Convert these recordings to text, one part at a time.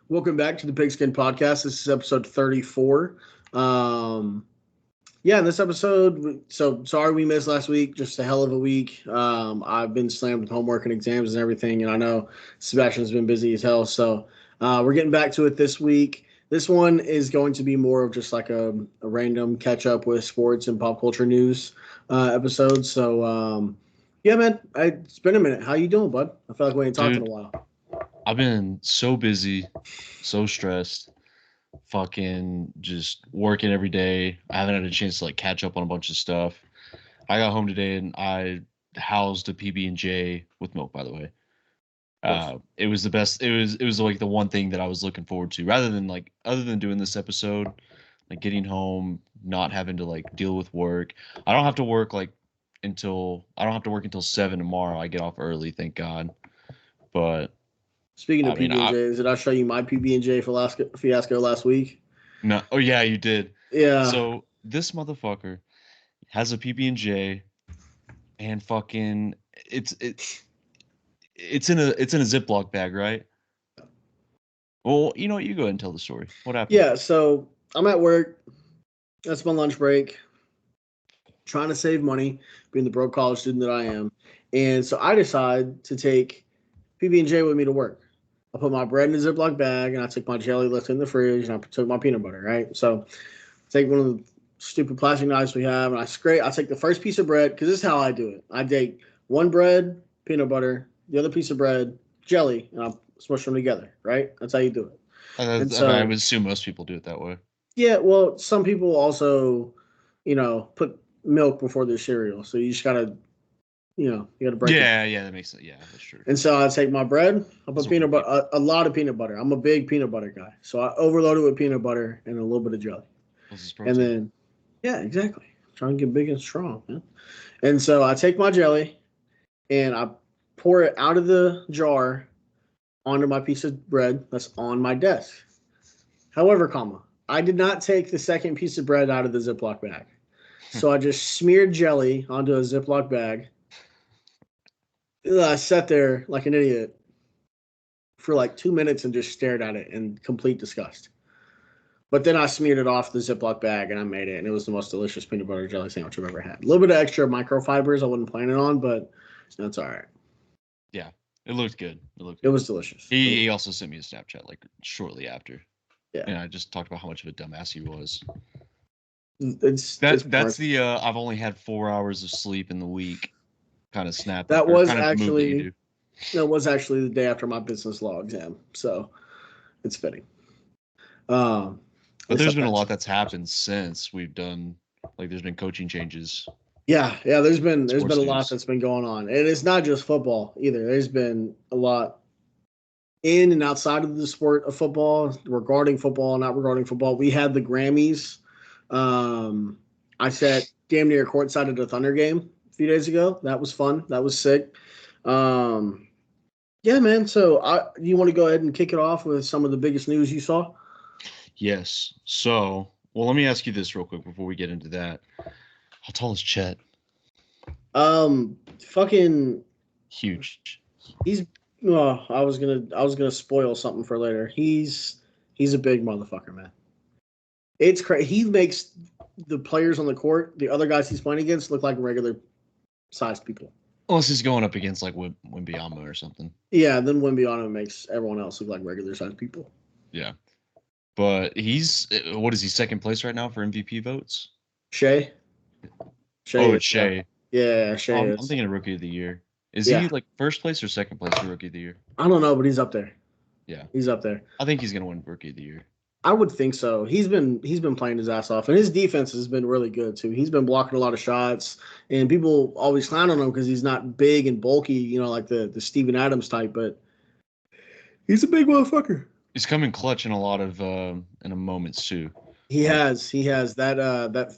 Welcome back to the PigSkin podcast. This is episode 34. In this episode, so sorry we missed last week. Just a hell of a week. I've been slammed with homework and exams and everything, and I know Sebastian's been busy as hell. So we're getting back to it this week. This one is going to be more of just like a random catch up with sports and pop culture news episode. So yeah, man, it's been a minute. How you doing, bud? I feel like we ain't talked in a Dude, while. I've been so busy, so stressed, fucking just working every day. I haven't had a chance to like catch up on a bunch of stuff. I got home today and I housed a PB&J with milk, by the way. Of course. It was the best. It was like the one thing that I was looking forward to, rather than like other than doing this episode, like getting home, not having to like deal with work. I don't have to work until 7 tomorrow. I get off early, thank God. But Speaking of I mean, PB and I J's, did I show you my PB and J fiasco last week? no. Oh yeah, you did. Yeah, So this motherfucker has a PB&J and fucking it's it it's in a Ziploc bag, right? Well, you know what? You go ahead and tell the story. What happened? yeah. So I'm at work. That's my lunch break. Trying to save money, being the broke college student that I am, and so I decide to take PB and J with me to work. I put my bread in a Ziploc bag, and I took my jelly left in the fridge, and I took my peanut butter. Right, so take one of the stupid plastic knives we have, and I take the first piece of bread because this is how I do it. I take one bread, peanut butter, the other piece of bread, jelly, and I smush them together. Right, that's how you do it. And I so, would assume most people do it that way. yeah, well, some people also, put milk before their cereal, so you just gotta, you gotta break it. Yeah, yeah, that makes sense. Yeah, that's true. And so I take my bread, I put Those are peanut white butter, people. a lot of peanut butter. I'm a big peanut butter guy, so I overload it with peanut butter and a little bit of jelly, This is and protein. then yeah, exactly. Trying to get big and strong, man. And so I take my jelly and I pour it out of the jar onto my piece of bread that's on my desk. However, I did not take the second piece of bread out of the Ziploc bag. So I just smeared jelly onto a Ziploc bag. I sat there like an idiot for like 2 minutes and just stared at it in complete disgust. But then I smeared it off the Ziploc bag and I made it, and it was the most delicious peanut butter jelly sandwich I've ever had. A little bit of extra microfibers I wasn't planning on, but that's all right. Yeah, it looked good. It looked It good. was delicious. He also sent me a Snapchat like shortly after, Yeah, and I just talked about how much of a dumbass he was. it's That's perfect. the I've only had 4 hours of sleep in the week kind of snap That or was kind of move that you actually do. that was actually the day after my business law exam, so it's fitting. Um, But there's except been a that. lot that's happened since we've done, like there's been coaching changes, Yeah. There's been sports a lot news. that's been going on, and it's not just football either. There's been a lot in and outside of the sport of football, regarding football, not regarding football. We had the Grammys. Um, I sat damn near courtside at a Thunder game a few days ago. That was fun. That was sick. Um, yeah, man. So, you want to go ahead and kick it off with some of the biggest news you saw? Yes. So, well, let me ask you this real quick before we get into that. How tall is Chet? Fucking, Huge. he's. Oh, I was gonna spoil something for later. He's a big motherfucker, man. It's crazy. He makes the players on the court, the other guys he's playing against, look like regular sized people. Unless he's going up against like Wimbyama or something. Yeah, then Wimbyana makes everyone else look like regular sized people. Yeah. But he's what is he, second place right now for MVP votes? Shea, Shea Oh, is it's Shea. yeah, Oh, Shea I'm is thinking of rookie of the year. Is he yeah. like first place or second place for rookie of the year? I don't know, but he's up there. Yeah. He's up there. I think he's gonna win rookie of the year. I would think so. He's been playing his ass off, and his defense has been really good too. He's been blocking a lot of shots, and people always clown on him because he's not big and bulky, like the Steven Adams type. But he's a big motherfucker. He's coming clutch in a lot of in a moments too. Like He has that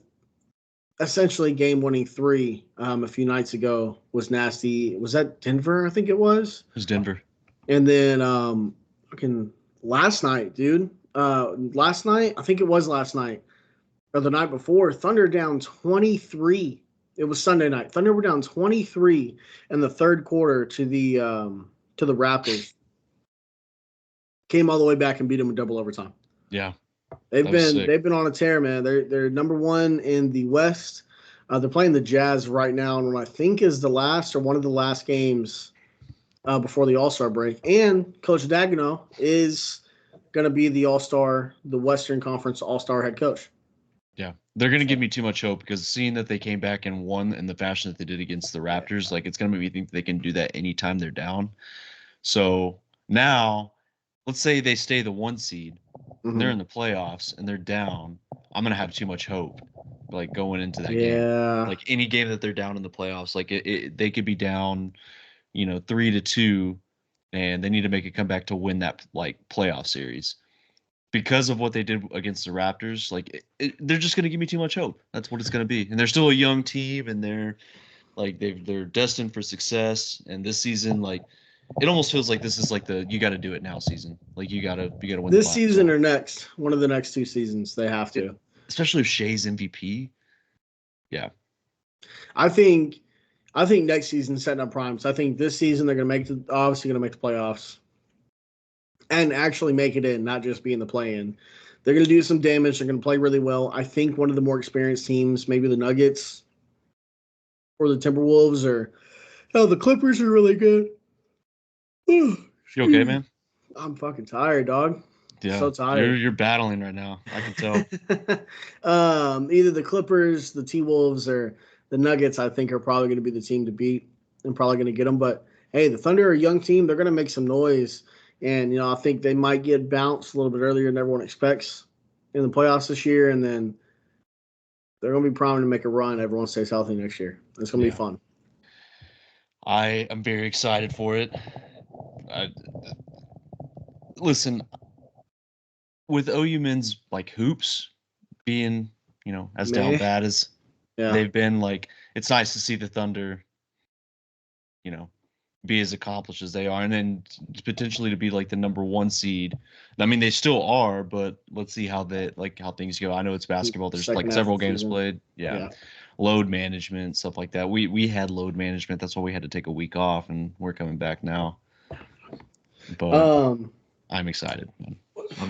essentially game winning three a few nights ago was nasty. Was that Denver? I think it was. who's Denver? And then fucking last night, dude. Last night, I think it was last night or the night before, Thunder down 23. It was Sunday night. Thunder were down 23 in the third quarter to the Raptors. came all the way back and beat them in double overtime. Yeah. They've been on a tear, man. They're number one in the West. They're playing the Jazz right now, and what I think is the last or one of the last games before the All-Star break. And Coach Dagnall is going to be the All-Star, the Western Conference All-Star head coach. Yeah, they're going to give me too much hope because seeing that they came back and won in the fashion that they did against the Raptors, like it's going to make me think they can do that anytime they're down. So now, let's say they stay the 1 seed, and they're in the playoffs and they're down. I'm going to have too much hope, like going into that game. Like any game that they're down in the playoffs, like they could be down, 3-2, and they need to make a comeback to win that like playoff series. Because of what they did against the Raptors, like they're just going to give me too much hope. That's what it's going to be. And they're still a young team, and they're destined for success. And this season, like it almost feels like this is like the you got to do it now season. Like you got to win this season or next, one of the next 2 seasons. They have to, especially if Shea's MVP. Yeah, I think next season setting up primes. I think this season they're going to obviously going to make the playoffs. And actually make it in, not just be in the play-in. They're going to do some damage. They're going to play really well. I think one of the more experienced teams, maybe the Nuggets or the Timberwolves, or the Clippers are really good. You okay, man? I'm fucking tired, dog. Yeah, so tired. You're battling right now. I can tell. Either the Clippers, the T-Wolves, or the Nuggets, I think, are probably going to be the team to beat and probably going to get them. But, hey, the Thunder are a young team. They're going to make some noise. And, I think they might get bounced a little bit earlier than everyone expects in the playoffs this year. And then they're going to be primed to make a run. Everyone stays healthy next year. It's going to be fun. I am very excited for it. Listen, with OU men's like hoops being, as down bad as they've been, like it's nice to see the Thunder, be as accomplished as they are, and then potentially to be like the number 1 seed. I mean, they still are, but let's see how things go. I know it's basketball. There's like several games played. Yeah. Load management, stuff like that. We had load management. That's why we had to take a week off, and we're coming back now. But I'm excited, man.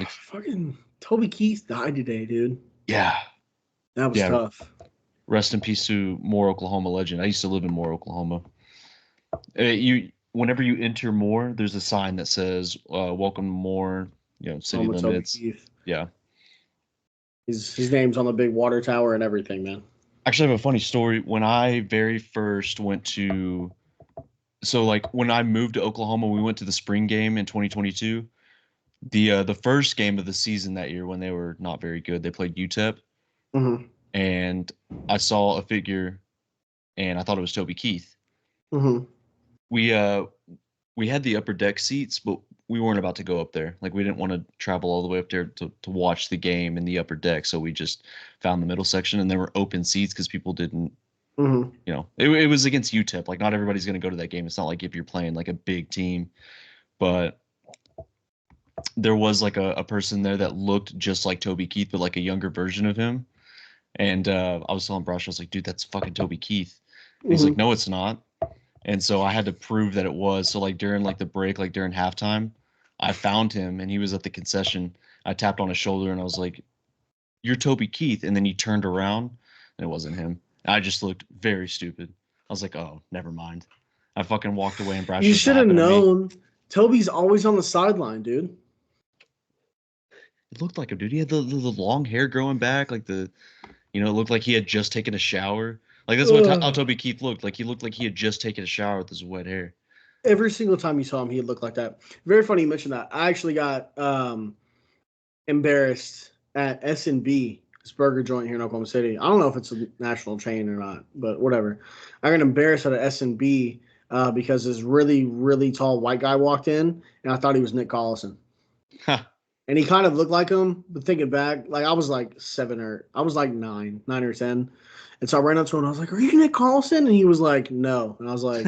Fucking Toby Keith died today, dude. Yeah. That was tough. Rest in peace to Moore, Oklahoma legend. I used to live in Moore, Oklahoma. Whenever you enter Moore, there's a sign that says welcome to Moore, city limits. Yeah. His name's on the big water tower and everything, man. Actually, I have a funny story. When I very first went to when I moved to Oklahoma, we went to the spring game in 2022. The first game of the season that year, when they were not very good, they played UTEP. Mm-hmm. And I saw a figure, and I thought it was Toby Keith. Mm-hmm. We had the upper deck seats, but we weren't about to go up there. Like we didn't want to travel all the way up there to watch the game in the upper deck. So we just found the middle section, and there were open seats because people didn't. Mm-hmm. It was against UTEP. Like not everybody's going to go to that game. It's not like if you're playing like a big team, but there was like a person there that looked just like Toby Keith, but like a younger version of him. And I was telling Brosh, I was like, dude, that's fucking Toby Keith. And he's like, no, it's not. And so I had to prove that it was. So like during like the break, like during halftime, I found him and he was at the concession. I tapped on his shoulder and I was like, you're Toby Keith. And then he turned around and it wasn't him. I just looked very stupid. I was like, oh, never mind. I fucking walked away and Brash. You should have known. Toby's always on the sideline, dude. It looked like him, dude. He had the long hair growing back, like it looked like he had just taken a shower. Like that's how Toby Keith looked. Like he looked like he had just taken a shower with his wet hair. Every single time you saw him, he'd look like that. Very funny you mentioned that. I actually got embarrassed at S&B, this burger joint here in Oklahoma City. I don't know if it's a national chain or not, but whatever. I got embarrassed at an S&B because this really, really tall white guy walked in, and I thought he was Nick Collison. And he kind of looked like him, but thinking back, like I was like 9 or 10. And so I ran up to him and I was like, are you Nick Collison? And he was like, no. And I was like,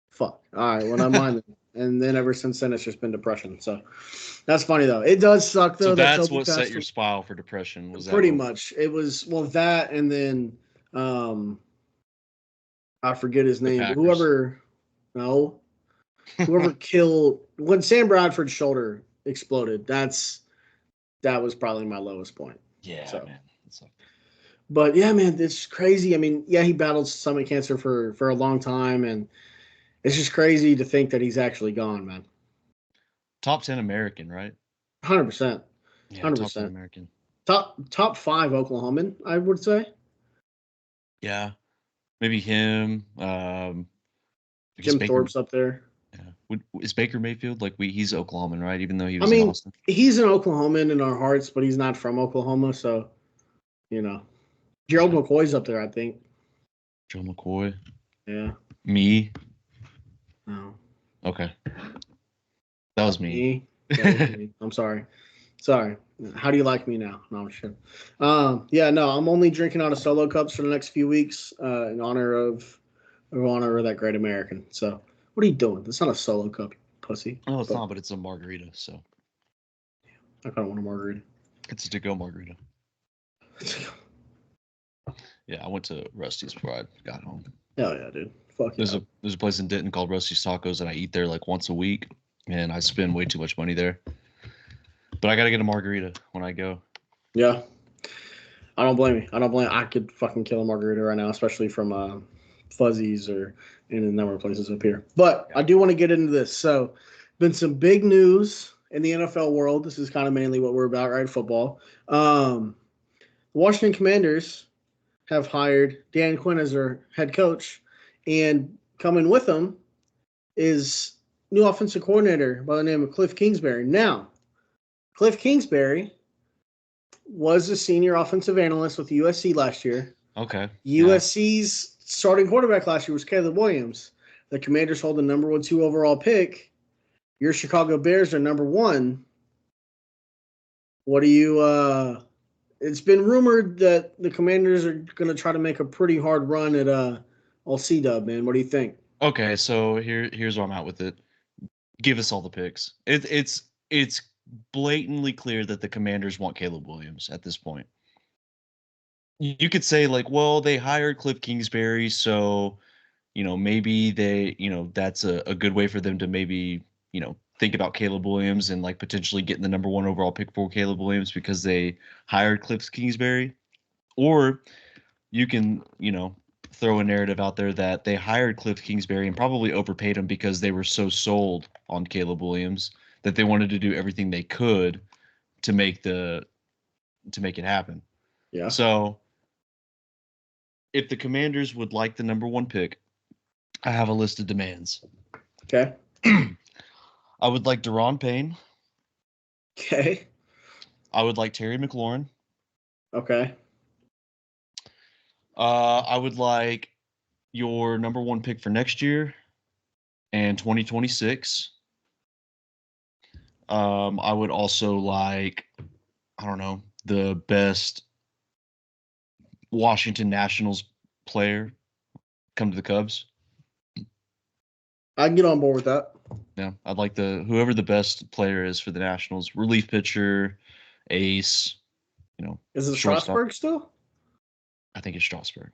fuck. All right, well, I'm mine. And then ever since then, it's just been depression. So that's funny, though. It does suck, though. So that's what set your spile for depression. Was pretty much. It was, that and then I forget his name. Whoever killed, when Sam Bradford's shoulder exploded. That was probably my lowest point. Yeah, So. man. But yeah, man, it's crazy. I mean, yeah, he battled stomach cancer for a long time, and it's just crazy to think that he's actually gone, man. Top 10 American, right? 100%. Yeah, 100%. top 10 American. Top 5 Oklahoman, I would say. Yeah, maybe him. Jim Baker, Thorpe's up there. Yeah. Is Baker Mayfield he's Oklahoman, right? Even though he I was in mean, Austin. he's an Oklahoman in our hearts, but he's not from Oklahoma, so Gerald McCoy's up there, I think. Joe McCoy. Yeah. Me. No. Okay. That was me. That was me. I'm sorry. Sorry. How do you like me now? No, I'm sure. Yeah, no, I'm only drinking out of solo cups for the next few weeks in honor of that great American. So, what are you doing? It's not a solo cup, you pussy. No, it's not, but it's a margarita. So, I kind of want a margarita. It's a to-go margarita. Yeah, I went to Rusty's before I got home. Hell yeah, dude. Fuck yeah. There's a place in Denton called Rusty's Tacos, and I eat there once a week, and I spend way too much money there. But I gotta get a margarita when I go. Yeah. I don't blame you. I could fucking kill a margarita right now, especially from Fuzzy's or in a number of places up here. But I do want to get into this. So, been some big news in the NFL world. This is kind of mainly what we're about, right? Football. The Washington Commanders have hired Dan Quinn as their head coach, and coming with him is new offensive coordinator by the name of Cliff Kingsbury. Now, Cliff Kingsbury was a senior offensive analyst with USC last year. Okay. USC's starting quarterback last year was Caleb Williams. The Commanders hold the number 2 overall pick. Your Chicago Bears are number 1. What do you it's been rumored that the Commanders are going to try to make a pretty hard run at all C-Dub, man. What do you think? Okay, so here's where I'm at with it. Give us all the picks. It's blatantly clear that the Commanders want Caleb Williams at this point. You could say well, they hired Cliff Kingsbury, so maybe they that's a good way for them to maybe think about Caleb Williams and potentially getting the number 1 overall pick for Caleb Williams because they hired Cliff Kingsbury. Or you can throw a narrative out there that they hired Cliff Kingsbury and probably overpaid him because they were so sold on Caleb Williams that they wanted to do everything they could to make it happen. Yeah. So if the Commanders would like the number 1 pick, I have a list of demands. Okay. I would like Deron Payne. Okay. I would like Terry McLaurin. Okay. I would like your number 1 pick for next year and 2026. I would also like, I don't know, the best Washington Nationals player come to the Cubs. I can get on board with that. Yeah, I'd like whoever the best player is for the Nationals, relief pitcher, ace, Is it shortstop. Strasburg still? I think it's Strasburg.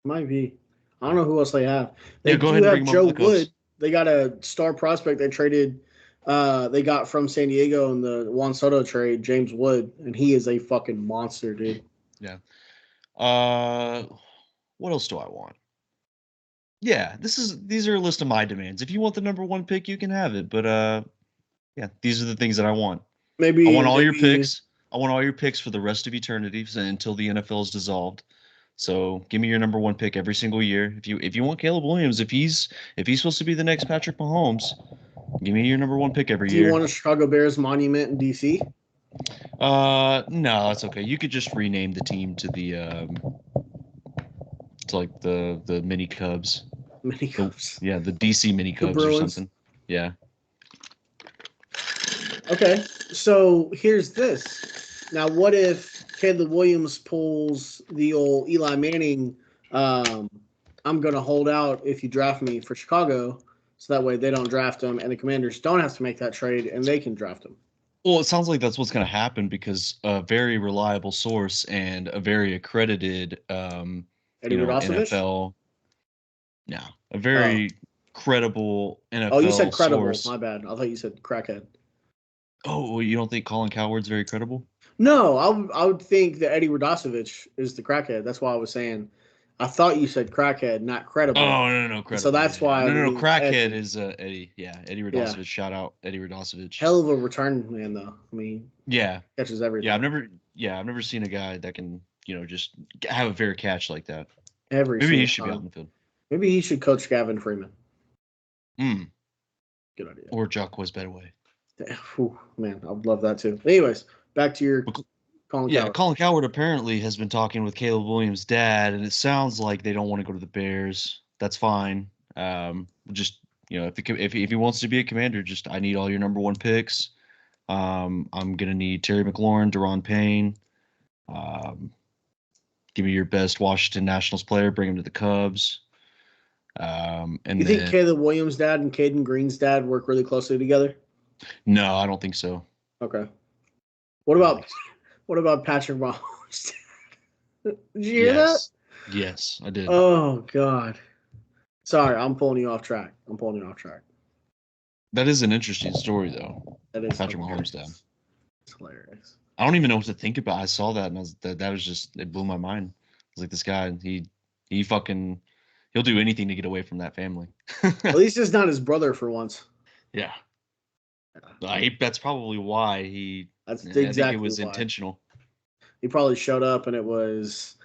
Might be. I don't know who else they have. Go ahead and bring him Joe over to the Cubs. Wood. They got a star prospect they traded. They got from San Diego in the Juan Soto trade, James Wood, and he is a fucking monster, dude. Yeah. What else do I want? Yeah, these are a list of my demands. If you want the number 1 pick, you can have it. But yeah, these are the things that I want. I want all your picks. I want all your picks for the rest of eternity until the NFL is dissolved. So give me your number 1 pick every single year. If you want Caleb Williams, if he's supposed to be the next Patrick Mahomes, give me your number 1 pick every year. Do you want a Chicago Bears monument in DC? No, it's okay. You could just rename the team to the the mini Cubs. Mini Cubs. The DC mini Cubs or something. Yeah. Okay, so here's this. Now, what if Caleb Williams pulls the old Eli Manning, I'm going to hold out if you draft me for Chicago, so that way they don't draft him, and the Commanders don't have to make that trade, and they can draft him? Well, it sounds like that's what's going to happen because a very reliable source and a very accredited NFL. No, a very credible NFL. Oh, you said credible. Source. My bad. I thought you said crackhead. Oh, you don't think Colin Cowherd's very credible? No, I would think that Eddie Radosevich is the crackhead. That's why I was saying. I thought you said crackhead, not credible. Oh no, So credible. that's Yeah. why I No. believe Crackhead Eddie. is Eddie. Yeah, Eddie Yeah, Radosevich. Shout out Eddie Radosevich. hell of a return man though. I mean, Yeah, catches yeah. everything I've never seen a guy that can just have a fair catch like that. every Maybe he single should be on time. the field. Maybe he should coach Gavin Freeman. Mm. Good idea. Or Jacquez Bedaway. Whew, man, I would love that too. Anyways, back to your Colin Yeah, Cowherd. Colin Cowherd apparently has been talking with Caleb Williams' dad, and it sounds like they don't want to go to the Bears. That's fine. Just if he wants to be a Commander, just I need all your number one picks. I'm gonna need Terry McLaurin, Deron Payne. Um, give me your best Washington Nationals player. Bring him to the Cubs. And You think then Caleb Williams' dad and Caden Green's dad work really closely together? no, I don't think so. Okay. What about Patrick Mahomes? Did you hear that? Yes, I did. Oh God. Sorry, I'm pulling you off track. That is an interesting story, though. That is Patrick hilarious. Mahomes' dad. It's hilarious. I don't even know what to think about. I saw that and that was just it blew my mind. I was like, this guy, he fucking he'll do anything to get away from that family. At least it's not his brother for once. Yeah. That's probably why That's I think it exactly was why. intentional. He probably showed up and it was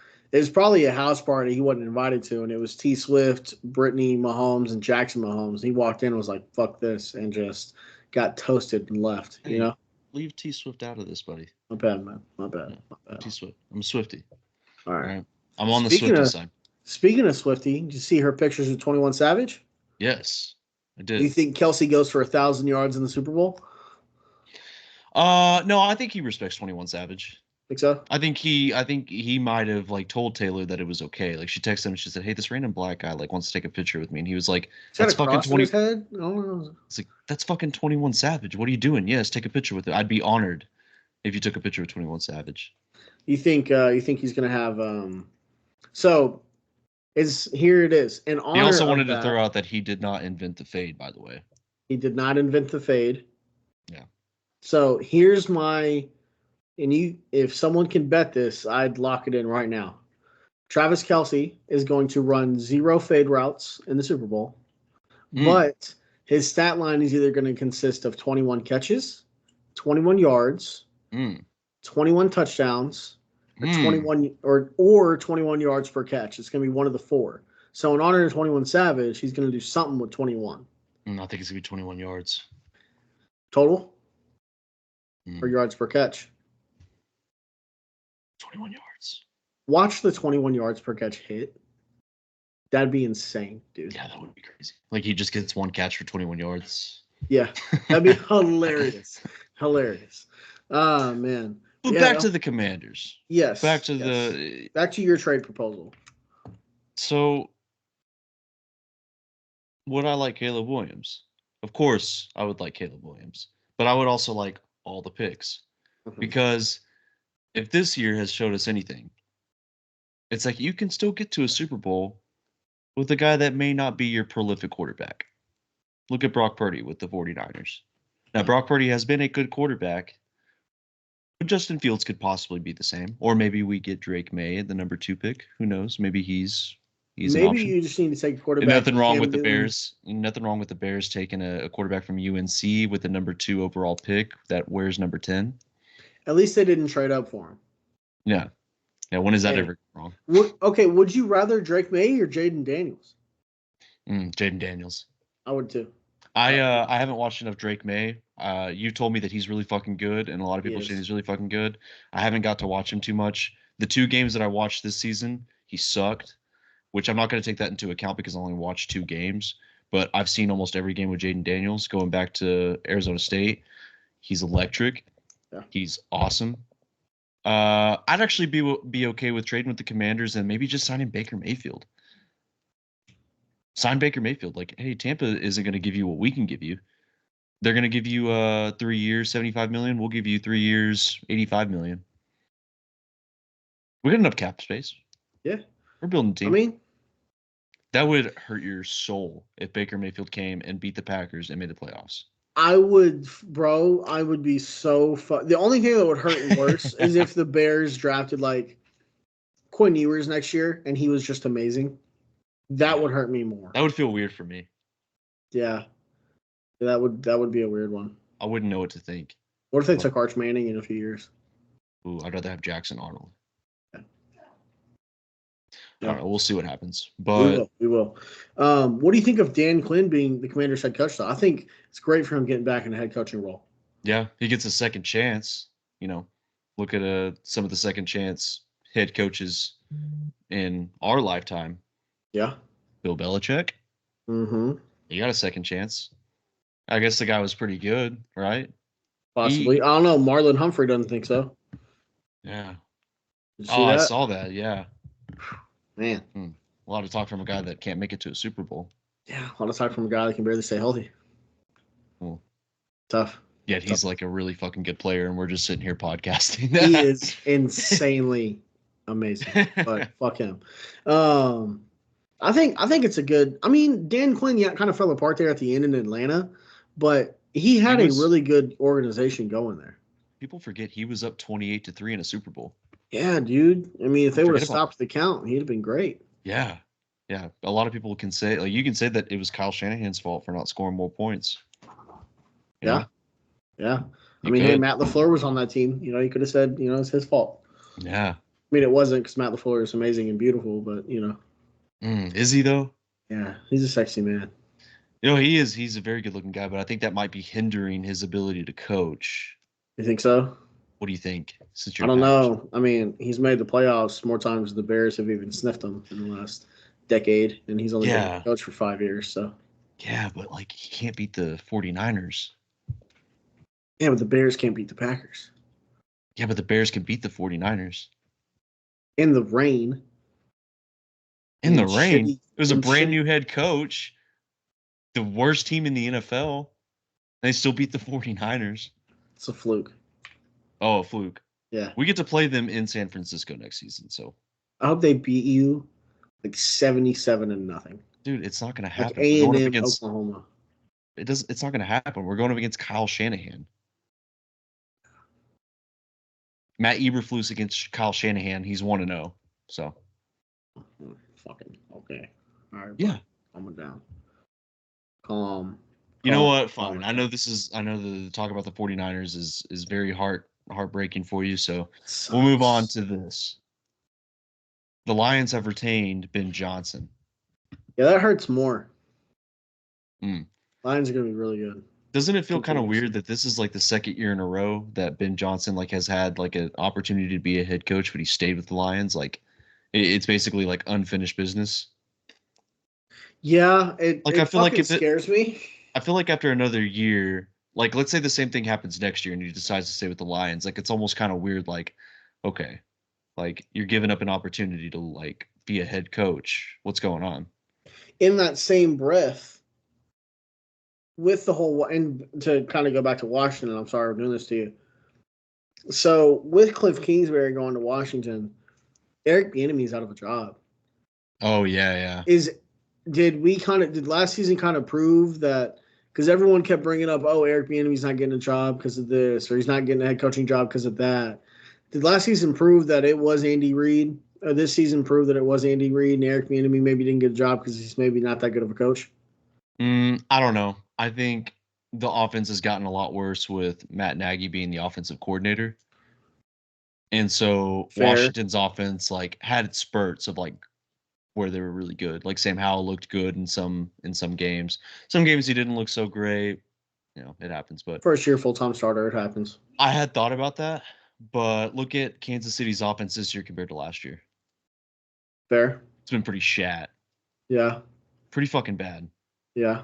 probably a house party he wasn't invited to, and it was T Swift, Brittany Mahomes, and Jackson Mahomes. He walked in and was like, "Fuck this," and just got toasted and left. Hey, You know, leave T Swift out of this, buddy. my bad, man. My Yeah, bad. T Swift. I'm a Swifty. All All right. right. I'm on the Swifty side. Speaking of Swifty, did you see her pictures of 21 Savage? Yes, I Do you did. think Kelsey goes for 1,000 yards in the Super Bowl? No, I think he respects 21 Savage. Think so? I think he might have like told Taylor that it was okay. Like she texted him and she said, "Hey, this random black guy like wants to take a picture with me." And he was like, He's got "That's a fucking cross in 20." his head. I don't know. It's like, "That's fucking 21 Savage. What are you doing?" "Yes, take a picture with it." "I'd be honored if you took a picture with 21 Savage." You think he's gonna have so here it is. In He honor also of wanted to that, throw out that he did not invent the fade, by the way. he did not invent the fade. Yeah. So here's my if someone can bet this, I'd lock it in right now. Travis Kelsey is going to run 0 fade routes in the Super Bowl, but his stat line is either going to consist of 21 catches, 21 yards, 21 touchdowns, or 21 or 21 yards per catch. It's going to be one of the four. So in honor of 21 Savage, he's going to do something with 21. I think it's going to be 21 yards. Total? Or yards per catch? 21 yards. Watch the 21 yards per catch hit. That'd be insane, dude. Yeah, that would be crazy. Like he just gets one catch for 21 yards. Yeah, that'd be hilarious. Hilarious. Oh, man. But back to the Commanders. Yes. Back to your trade proposal. So, would I like Caleb Williams? Of course, I would like Caleb Williams. But I would also like all the picks. Because if this year has showed us anything, it's like you can still get to a Super Bowl with a guy that may not be your prolific quarterback. Look at Brock Purdy with the 49ers. Now, Brock Purdy has been a good quarterback. But Justin Fields could possibly be the same. Or maybe we get Drake May at the number 2 pick. Who knows? Maybe he's an option. You just need to take a quarterback. And nothing wrong with the Bears. Nothing wrong with the Bears taking a quarterback from UNC with the number 2 overall pick that wears number 10. At least they didn't trade up for him. Yeah. Yeah, when is that ever wrong? Would you rather Drake May or Jaden Daniels? Jaden Daniels. I would too. I haven't watched enough Drake May. You told me that he's really fucking good, and a lot of people say he's really fucking good. I haven't got to watch him too much. The 2 games that I watched this season, he sucked, which I'm not going to take that into account because I only watched 2 games. But I've seen almost every game with Jaden Daniels going back to Arizona State. He's electric. Yeah. He's awesome. I'd actually be okay with trading with the Commanders and maybe just signing Baker Mayfield. Sign Baker Mayfield. Like, hey, Tampa isn't going to give you what we can give you. They're going to give you 3 years, $75 million. We'll give you 3 years, $85 million. We're getting enough cap space. Yeah. We're building a team. I mean, that would hurt your soul if Baker Mayfield came and beat the Packers and made the playoffs. I would be so the only thing that would hurt worse is if the Bears drafted like Quinn Ewers next year and he was just amazing. That would hurt me more. That would feel weird for me. Yeah. That would be a weird one. I wouldn't know what to think. What if they took Arch Manning in a few years? Ooh, I'd rather have Jackson Arnold. Yeah. I don't know. We'll see what happens. But we will. What do you think of Dan Quinn being the Commander's head coach, though? I think it's great for him getting back in a head coaching role. Yeah, he gets a second chance. Look at some of the second chance head coaches in our lifetime. Yeah. Bill Belichick. Mm-hmm. He got a second chance. I guess the guy was pretty good, right? Possibly. I don't know. Marlon Humphrey doesn't think so. Yeah. Did you see that? I saw that. Yeah. Man. A lot of talk from a guy that can't make it to a Super Bowl. Yeah, a lot of talk from a guy that can barely stay healthy. Cool. Tough. Yet he's like a really fucking good player, and we're just sitting here podcasting. He is insanely amazing, but fuck him. I think it's a good. I mean, Dan Quinn kind of fell apart there at the end in Atlanta, but he had a really good organization going there. People forget he was up 28-3 in a Super Bowl. Yeah, dude. I mean, if they would have stopped the count, he'd have been great. Yeah. Yeah. A lot of people can say, like, you can say that it was Kyle Shanahan's fault for not scoring more points. Yeah. Yeah. I mean, hey, Matt LaFleur was on that team. You could have said, it's his fault. Yeah. I mean, it wasn't because Matt LaFleur is amazing and beautiful, but, Is he, though? Yeah. He's a sexy man. He is. He's a very good-looking guy, but I think that might be hindering his ability to coach. You think so? What do you think? I don't know. I mean, he's made the playoffs more times than the Bears have even sniffed him in the last decade, and he's only been a coach for 5 years. So. Yeah, but, like, he can't beat the 49ers. Yeah, but the Bears can't beat the Packers. Yeah, but the Bears can beat the 49ers. In the rain. In the rain? It was a brand new head coach. The worst team in the NFL. They still beat the 49ers. It's a fluke. Oh, a fluke. Yeah. We get to play them in San Francisco next season, so. I hope they beat you like 77-0. Dude, it's not going to happen. Like A&M, Oklahoma. It's not going to happen. We're going up against Kyle Shanahan. Matt Eberflus against Kyle Shanahan. He's 1-0. So. Fucking okay. All right. Yeah. Calm down. Calm. You know what? Fine. I know the talk about the 49ers is very heartbreaking for you. So we'll move on to this. The Lions have retained Ben Johnson. Yeah, that hurts more. Lions are going to be really good. Doesn't it feel kind of weird that this is like the second year in a row that Ben Johnson like has had like an opportunity to be a head coach, but he stayed with the Lions? Like it's basically like unfinished business. Yeah, it scares me. I feel like after another year, like let's say the same thing happens next year and he decides to stay with the Lions, like it's almost kind of weird. Like, okay, like you're giving up an opportunity to like be a head coach. What's going on? In that same breath. With the whole, and to kind of go back to Washington, I'm sorry I'm doing this to you. So with Cliff Kingsbury going to Washington, Eric Bieniemy's out of a job. Oh yeah. Did last season kind of prove that? Because everyone kept bringing up, Eric Bieniemy's not getting a job because of this, or he's not getting a head coaching job because of that. Did last season prove that it was Andy Reid? Or this season prove that it was Andy Reid and Eric Bieniemy maybe didn't get a job because he's maybe not that good of a coach? I don't know. I think the offense has gotten a lot worse with Matt Nagy being the offensive coordinator. And so Washington's offense like had spurts of like where they were really good. Like Sam Howell looked good in some games. Some games he didn't look so great. It happens. But first year full-time starter, it happens. I had thought about that, but look at Kansas City's offense this year compared to last year. Fair. It's been pretty shat. Yeah. Pretty fucking bad. Yeah.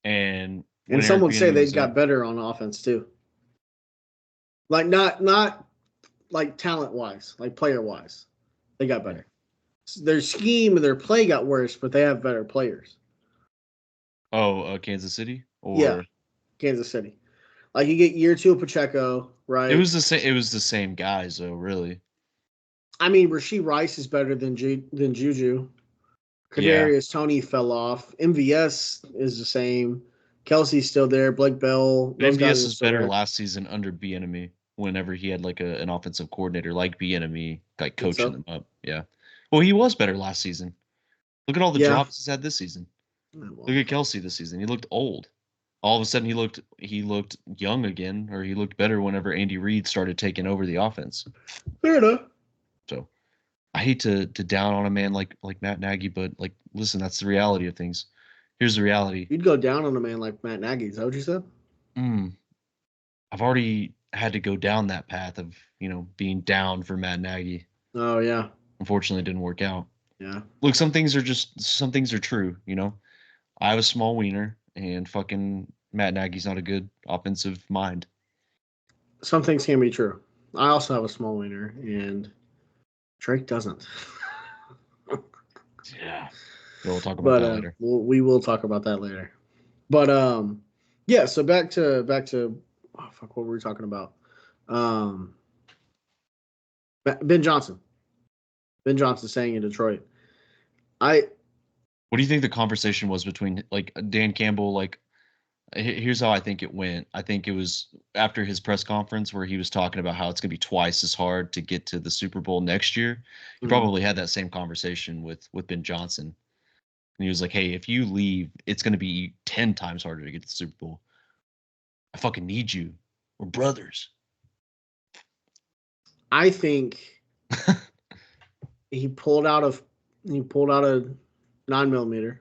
And some would say they got better on offense too. Like not like talent wise, like player wise, they got better. Their scheme and their play got worse, but they have better players. Oh, Kansas City? Yeah, Kansas City. Like you get year 2 of Pacheco, right? It was the same. It was the same guys, though. Really. I mean, Rashee Rice is better than Juju. Kadarius Toney fell off. MVS is the same. Kelsey's still there. Blake Bell. Those guys MVS are is still better there. last season under Bieniemy. Whenever he had like an offensive coordinator like Bieniemy, like Think coaching so? them up. Yeah. Well, he was better last season. Look at all the Yeah. drops he's had this season. Well, Look at Kelsey this season. He looked old. All of a sudden, he looked young again, or he looked better whenever Andy Reid started taking over the offense. fair enough. So I hate to down on a man like Matt Nagy, but like, listen, that's the reality of things. Here's the reality. You'd go down on a man like Matt Nagy. Is that what you said? I've already had to go down that path of being down for Matt Nagy. Oh yeah. Unfortunately, it didn't work out. Yeah. Look, some things are true. I have a small wiener, and fucking Matt Nagy's not a good offensive mind. Some things can be true. I also have a small wiener, and Drake doesn't. Yeah. We'll talk about that later. We will talk about that later. But yeah. So back to oh, fuck, what were we talking about? Ben Johnson. Ben Johnson staying in Detroit. What do you think the conversation was between like Dan Campbell? Like, here's how I think it went. I think it was after his press conference where he was talking about how it's going to be twice as hard to get to the Super Bowl next year. He probably had that same conversation with Ben Johnson. And he was like, hey, if you leave, it's going to be 10 times harder to get to the Super Bowl. I fucking need you. We're brothers. I think he pulled out a 9mm,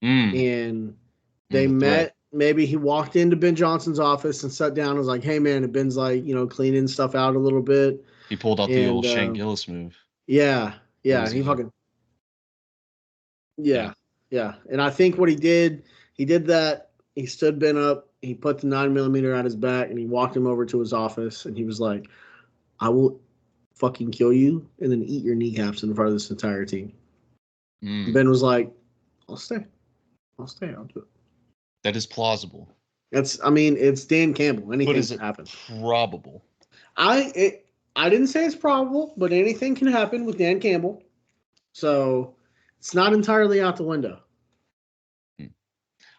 and they met. Maybe he walked into Ben Johnson's office and sat down and was like, hey man, and Ben's like, cleaning stuff out a little bit. He pulled out the old Shane Gillis move. Yeah. He fucking Yeah. And I think what he did that. He stood Ben up. He put the 9mm on his back, and he walked him over to his office, and he was like, "I will fucking kill you, and then eat your kneecaps in front of this entire team." Ben was like, "I'll stay. I'll do it." That is plausible. It's Dan Campbell. Anything can happen. Probable. I didn't say it's probable, but anything can happen with Dan Campbell. So it's not entirely out the window.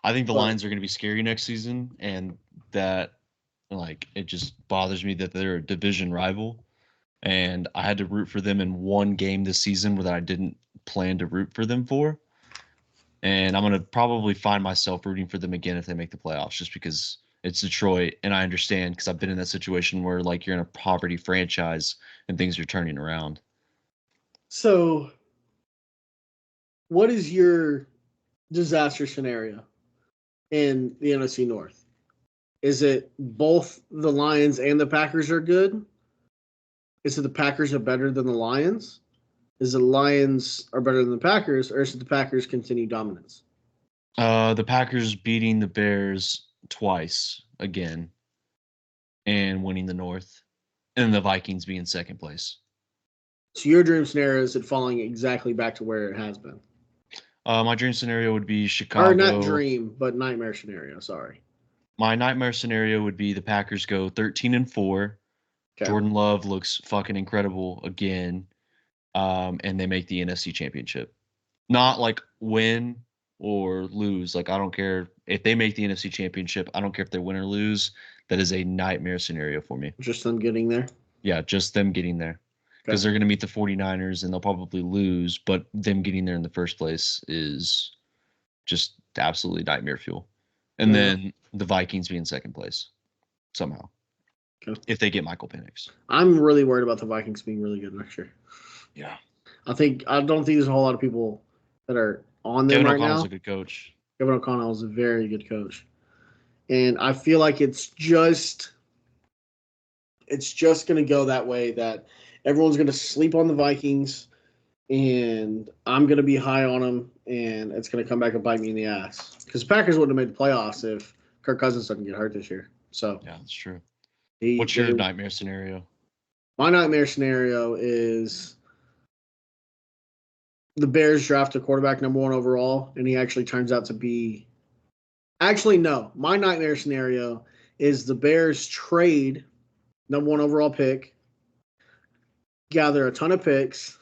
I think the Lions are going to be scary next season, and that, like, it just bothers me that they're a division rival, and I had to root for them in one game this season that I didn't plan to root for them for, and I'm going to probably find myself rooting for them again if they make the playoffs, just because it's Detroit, and I understand because I've been in that situation where, like, you're in a poverty franchise and things are turning around. So, what is your disaster scenario in the NFC North? Is it both the Lions and the Packers are good? Is it the Packers are better than the Lions? Is it the Lions are better than the Packers, or is it the Packers continue dominance? The Packers beating the Bears twice again and winning the North, and the Vikings being second place. So your dream scenario is it falling exactly back to where it has been? My dream scenario would be Chicago. Or not dream, but nightmare scenario. Sorry. My nightmare scenario would be the Packers go 13-4. Okay. Jordan Love looks fucking incredible again, and they make the NFC Championship. Not like win or lose. Like, I don't care if they make the NFC Championship. I don't care if they win or lose. That is a nightmare scenario for me. Just them getting there? Yeah, just them getting there. Because they're going to meet the 49ers, and they'll probably lose, but them getting there in the first place is just absolutely nightmare fuel. And then the Vikings being second place somehow. Okay. If they get Michael Penix. I'm really worried about the Vikings being really good next year. Yeah. I don't think there's a whole lot of people that are on them right now. Kevin O'Connell's a good coach. Kevin O'Connell is a very good coach. And I feel like it's just going to go that way, that everyone's going to sleep on the Vikings, and I'm going to be high on them, and it's going to come back and bite me in the ass. Because the Packers wouldn't have made the playoffs if Kirk Cousins doesn't get hurt this year. So yeah, that's true. What's your nightmare scenario? My nightmare scenario is the Bears draft a quarterback number 1 overall, and he actually turns out to be – actually, no. My nightmare scenario is the Bears trade number 1 overall pick, gather a ton of picks.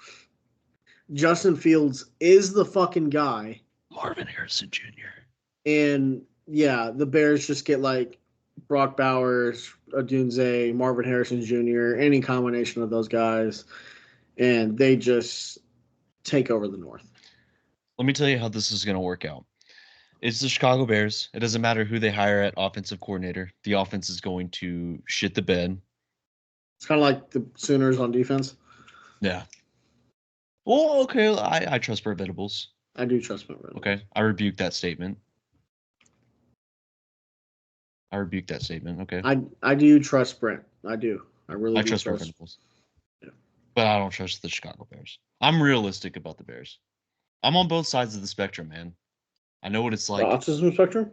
Justin Fields is the fucking guy. Marvin Harrison Jr. And yeah, the Bears just get like Brock Bowers, Odunze, Marvin Harrison Jr., any combination of those guys, and they just take over the North. Let me tell you how this is going to work out. It's the Chicago Bears. It doesn't matter who they hire at offensive coordinator. The offense is going to shit the bed. It's kind of like the Sooners on defense. Yeah. Well, okay. I trust Brent Venables. I do trust Brent Venables. Okay. I rebuke that statement. Okay. I do trust Brent. I do. I really do trust Brent Venables. Yeah. But I don't trust the Chicago Bears. I'm realistic about the Bears. I'm on both sides of the spectrum, man. I know what it's like. The autism spectrum?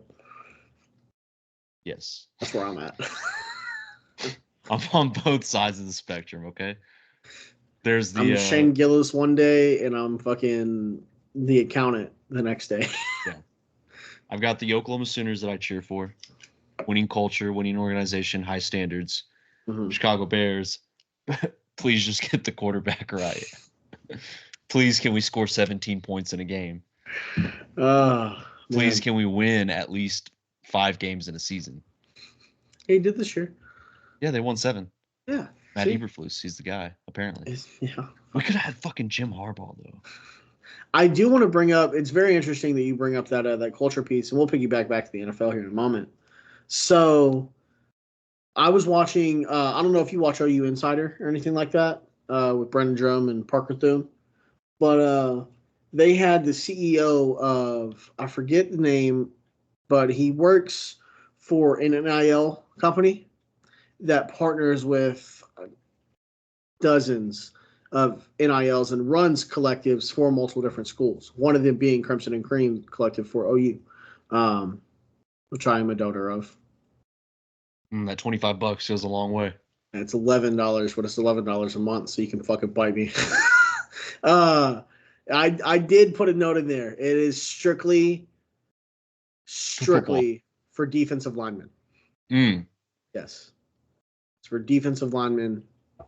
Yes. That's where I'm at. I'm on both sides of the spectrum, okay? There's the I'm Shane Gillis one day and I'm fucking the accountant the next day. Yeah. I've got the Oklahoma Sooners that I cheer for. Winning culture, winning organization, high standards. Mm-hmm. Chicago Bears, please just get the quarterback right. Please, can we score 17 points in a game? Please, can we win at least 5 games in a season? He did this year. Yeah, they won 7. Yeah. Matt Eberflus, he's the guy, apparently. Yeah. We could have had fucking Jim Harbaugh, though. I do want to bring up, it's very interesting that you bring up that culture piece, and we'll piggyback back to the NFL here in a moment. So, I was watching, I don't know if you watch OU Insider or anything like that, with Brendan Drum and Parker Thune, but they had the CEO of, I forget the name, but he works for an NIL company that partners with dozens of NILs and runs collectives for multiple different schools. One of them being Crimson and Cream Collective for OU, which I am a donor of. That $25 goes a long way. It's $11, but it's $11 a month, so you can fucking bite me. I did put a note in there. It is strictly for defensive linemen. Yes, it's for defensive linemen.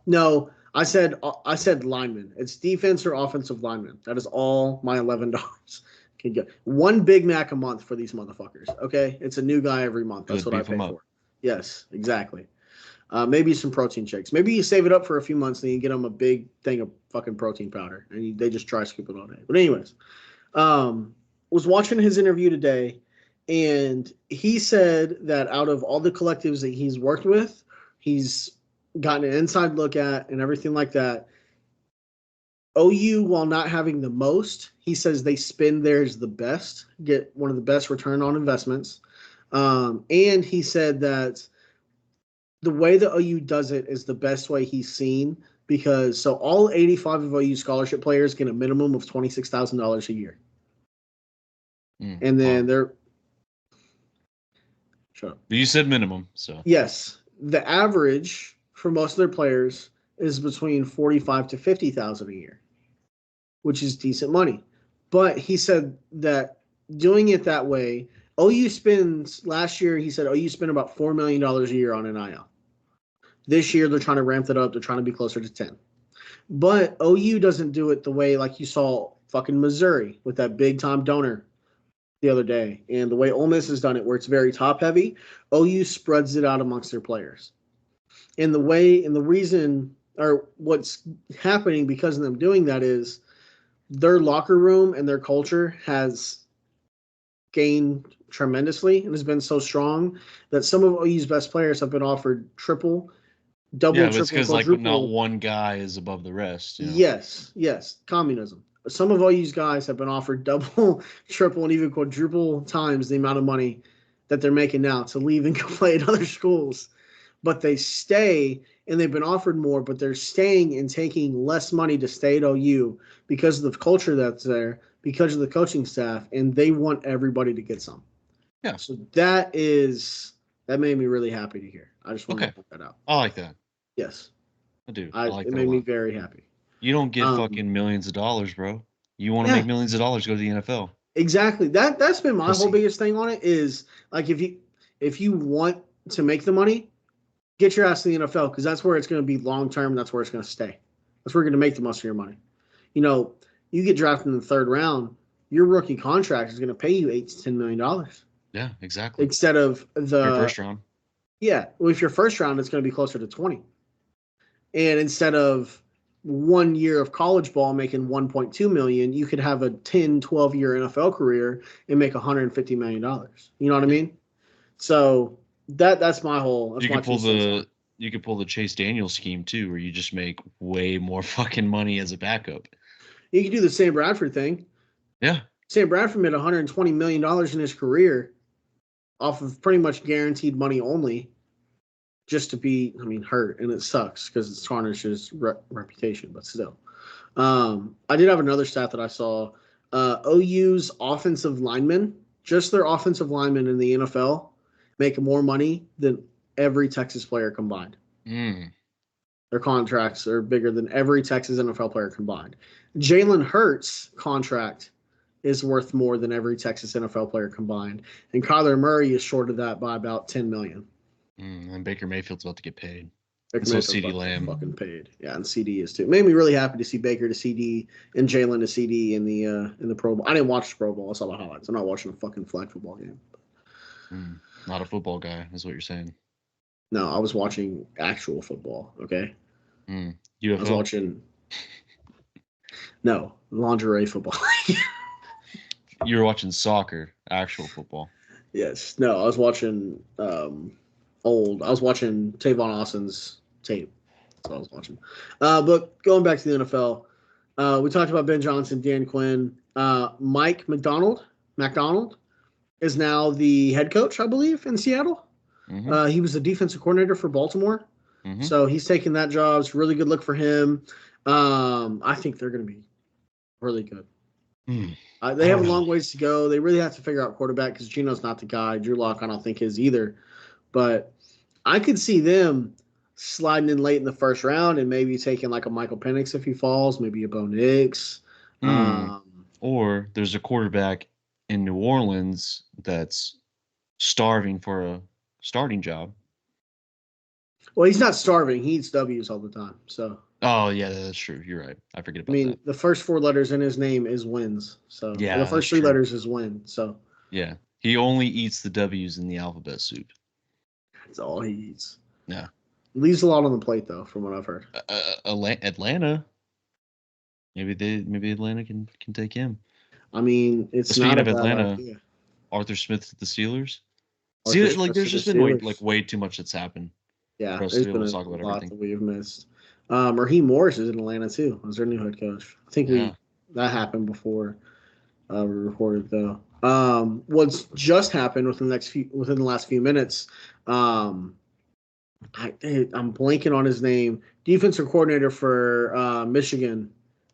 No, I said linemen. It's defense or offensive linemen. That is all my $11 can get. One Big Mac a month for these motherfuckers. Okay, it's a new guy every month. That's what I pay for. Yes, exactly. Maybe some protein shakes. Maybe you save it up for a few months and you get them a big thing of fucking protein powder and they just dry scoop it all day. But anyways, was watching his interview today and he said that out of all the collectives that he's worked with, he's gotten an inside look at and everything like that. OU, while not having the most, he says they spend theirs the best, get one of the best return on investments. And he said that the way that OU does it is the best way he's seen because so all 85 of OU scholarship players get a minimum of $26,000 a year. And then they're shut up. You said minimum, so yes, the average for most of their players is between $45,000 to $50,000 a year, which is decent money. But he said that doing it that way, OU spends last year. He said OU spent about $4 million a year on NIL. This year they're trying to ramp that up. They're trying to be closer to 10. But OU doesn't do it the way like you saw fucking Missouri with that big time donor the other day, and the way Ole Miss has done it, where it's very top heavy. OU spreads it out amongst their players. And the reason, or what's happening because of them doing that is their locker room and their culture has gained tremendously and has been so strong that some of OU's best players have been offered triple, double, triple, quadruple. It's because like not one guy is above the rest. You know? Yes, communism. Some of OU's guys have been offered double, triple, and even quadruple times the amount of money that they're making now to leave and go play at other schools. But they stay, and they've been offered more, but they're staying and taking less money to stay at OU because of the culture that's there, because of the coaching staff, and they want everybody to get some. Yeah. So that made me really happy to hear. I just wanted to put that out. I like that. Yes. I do. It made me very happy. You don't get fucking millions of dollars, bro. You want to make millions of dollars, go to the NFL. Exactly. That's been my whole biggest thing on it is like if you want to make the money, get your ass to the NFL because that's where it's going to be long term. That's where it's going to stay. That's where you're going to make the most of your money. You get drafted in the 3rd round, your rookie contract is going to pay you $8 to $10 million. Yeah, exactly. instead of Your first round. well, if your first round, it's going to be closer to 20. And instead of 1 year of college ball making 1.2 million, you could have a 10, 12-year NFL career and make $150 million. You know what I mean? So that's my whole that's You my could two pull cents on it. the Chase Daniel scheme too, where you just make way more fucking money as a backup. You could do the Sam Bradford thing. Yeah. Sam Bradford made $120 million in his career off of pretty much guaranteed money only, just to be, hurt, and it sucks because it tarnishes reputation, but still. I did have another stat that I saw. OU's offensive linemen, just their offensive linemen in the NFL, make more money than every Texas player combined. Mm. Their contracts are bigger than every Texas NFL player combined. Jalen Hurts' contract is worth more than every Texas NFL player combined, and Kyler Murray is short of that by about $10 million. And Baker Mayfield's about to get paid. Baker And so Mayfield's CeeDee about to get Lamb. fucking paid. Yeah, and CD is too. Made me really happy to see Baker to CD and Jalen to CD in the Pro Bowl. I didn't watch the Pro Bowl. I saw the highlights. I'm not watching a fucking flag football game. Not a football guy, is what you're saying. No, I was watching actual football. Okay. UFO? I was watching. No, lingerie football. You were watching soccer, actual football. Yes. No, I was watching old. I was watching Tavon Austin's tape. That's what I was watching. But going back to the NFL, we talked about Ben Johnson, Dan Quinn. Mike McDonald is now the head coach, I believe, in Seattle. Mm-hmm. He was the defensive coordinator for Baltimore. Mm-hmm. So he's taking that job. It's a really good look for him. I think they're going to be really good. They have a long ways to go. They really have to figure out quarterback because Geno's not the guy. Drew Lock, I don't think, is either. But I could see them sliding in late in the first round and maybe taking like a Michael Penix if he falls, maybe a Bo Nix. Or there's a quarterback in New Orleans that's starving for a starting job. Well, he's not starving. He eats W's all the time. So. Oh yeah, that's true. You're right. I forget about that. The first 4 letters in his name is wins. So yeah, the first 3 letters is win. So yeah, he only eats the W's in the alphabet soup. That's all he eats. Yeah, leaves a lot on the plate though, from what I've heard. Atlanta. Maybe Atlanta can take him. I mean, it's Speaking not a of Atlanta, bad idea. Arthur Smith to the Steelers. Arthur See, like there's just been Steelers. way too much that's happened. Yeah, for us there's to be been able to a talk about lot everything. that we have missed. Raheem Morris is in Atlanta too as their new head coach. I think that happened before we recorded though. What's just happened within the last few minutes? I'm blanking on his name. Defensive coordinator for Michigan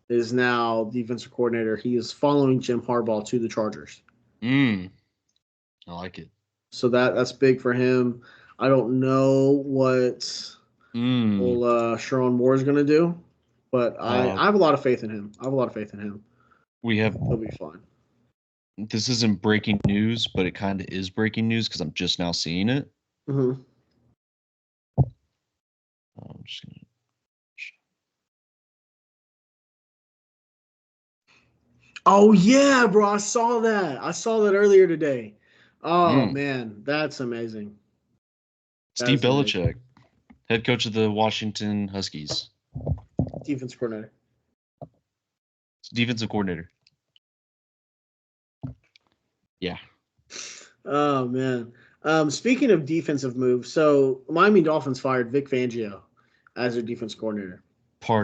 is now defensive coordinator. He is following Jim Harbaugh to the Chargers. I like it. So that's big for him. I don't know what Sherrone Moore is going to do, but I have a lot of faith in him. He'll be fine. This isn't breaking news, but it kind of is breaking news because I'm just now seeing it. Mm-hmm. I'm just gonna. Oh yeah, bro! I saw that. Earlier today. Oh man, that's amazing. Steve Belichick, head coach of the Washington Huskies. Defensive coordinator. Yeah. Oh man. Speaking of defensive moves, so Miami Dolphins fired Vic Fangio as their defense coordinator.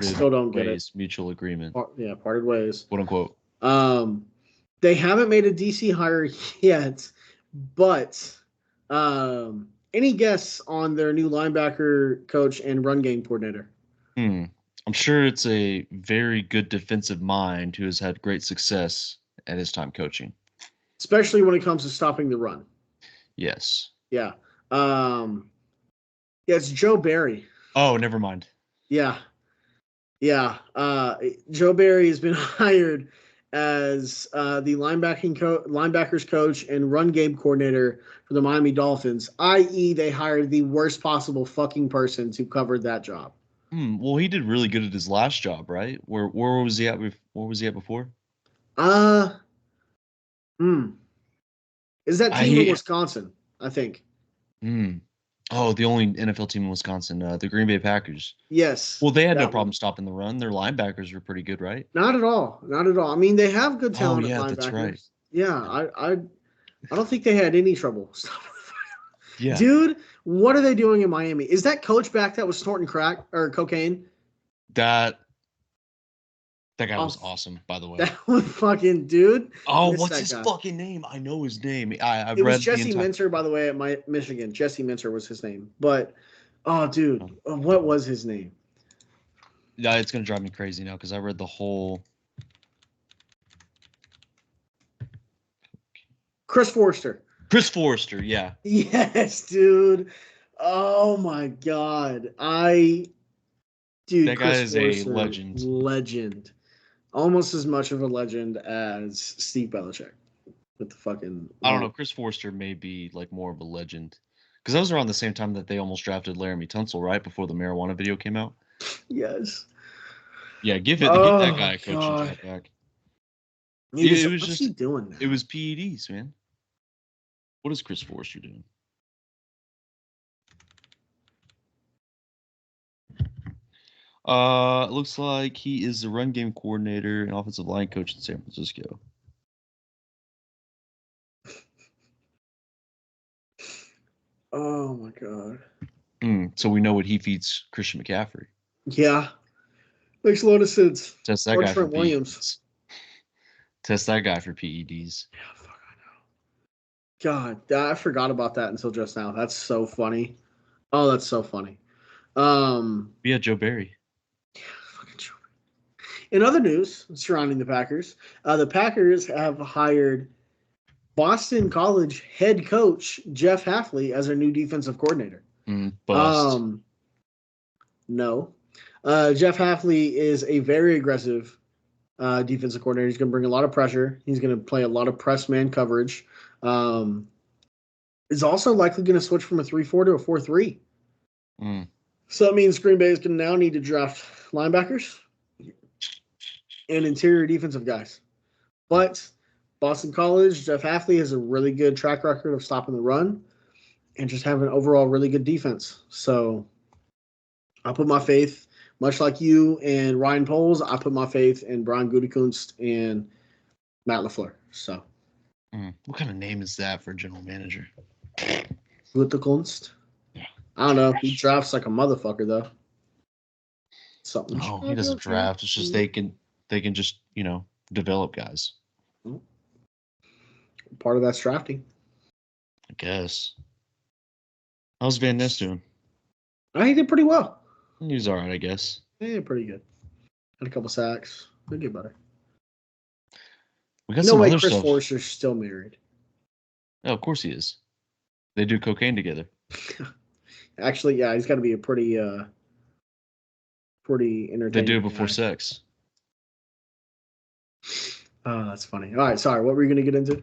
Still don't get it. Mutual agreement. Parted ways. Quote unquote. They haven't made a DC hire yet, but any guess on their new linebacker coach and run game coordinator? I'm sure it's a very good defensive mind who has had great success at his time coaching. Especially when it comes to stopping the run. Yes. Yeah. It's Joe Barry. Oh, never mind. Yeah. Joe Barry has been hired as the linebackers coach and run game coordinator for the Miami Dolphins, i.e. they hired the worst possible fucking person to cover that job. Well, he did really good at his last job, right? Where was he at? Where was he at before? Is that I team in hate. Wisconsin? I think. Oh, the only NFL team in Wisconsin, the Green Bay Packers. Yes, Well, they had no that problem one. stopping the run. Their linebackers were pretty good, right? Not at all. Not at all. I mean, they have good Oh talent at yeah, that's right. linebackers. Yeah, I don't think they had any trouble stopping the fight. Yeah, Dude, what are they doing in Miami? Is that coach back that was snorting crack or cocaine? that that guy was Oh, awesome, by the way. that was fucking dude. Oh, Miss what's that his guy. fucking name? I know his name. I It was read the Jesse entire. Minter, by the way, at my Michigan. Jesse Minter was his name. But oh, dude, what was his name? Yeah, it's gonna drive me crazy now because I read the whole. Chris Forrester. Chris Forrester, yeah. Yes, dude. Oh my god. Dude, That guy Chris is a Forrester, legend. legend. Almost as much of a legend as Steve Belichick with the fucking I don't know. Chris Forrester may be like more of a legend because that was around the same time that they almost drafted Laramie Tunsil, right before the marijuana video came out. Yes. Yeah, give that Oh guy a coaching god. job back. He It was, was what's he just doing it now? was PEDs, man. What is Chris Forrester doing? It looks like he is the run game coordinator and offensive line coach in San Francisco. Oh my god. So we know what he feeds Christian McCaffrey. Yeah. Makes a lot of sense. Test that Or guy for Trent Williams. PEDs. Test that guy for PEDs. Yeah, fuck, I know. God, I forgot about that until just now. That's so funny. Oh, that's so funny. Yeah, Joe Barry. Fucking Joe. In other news surrounding the Packers have hired Boston College head coach Jeff Hafley as their new defensive coordinator. Bust. No. Jeff Hafley is a very aggressive defensive coordinator. He's going to bring a lot of pressure. He's going to play a lot of press man coverage. Is also likely going to switch from a 3-4 to a 4-3. So that means Green Bay is going to now need to draft linebackers and interior defensive guys. But Boston College, Jeff Hafley has a really good track record of stopping the run and just having an overall really good defense. So I put my faith, much like you and Ryan Poles, I put my faith in Brian Gutekunst and Matt LaFleur. So what kind of name is that for a general manager? Gutekunst. Yeah. I don't know. He drafts like a motherfucker though. Something. No, he doesn't draft. It's just they can just, develop guys. Part of that's drafting. I guess. How's Van Ness doing? He did pretty well. He was all right, I guess. Yeah, pretty good. Had a couple sacks. He'll get better. We got No some way other Chris stuff. Forrester's still married. Oh, of course he is. They do cocaine together. Actually, yeah, he's got to be a pretty entertaining. They do it before guy. sex. Oh, that's funny. All right, sorry. What were you going to get into?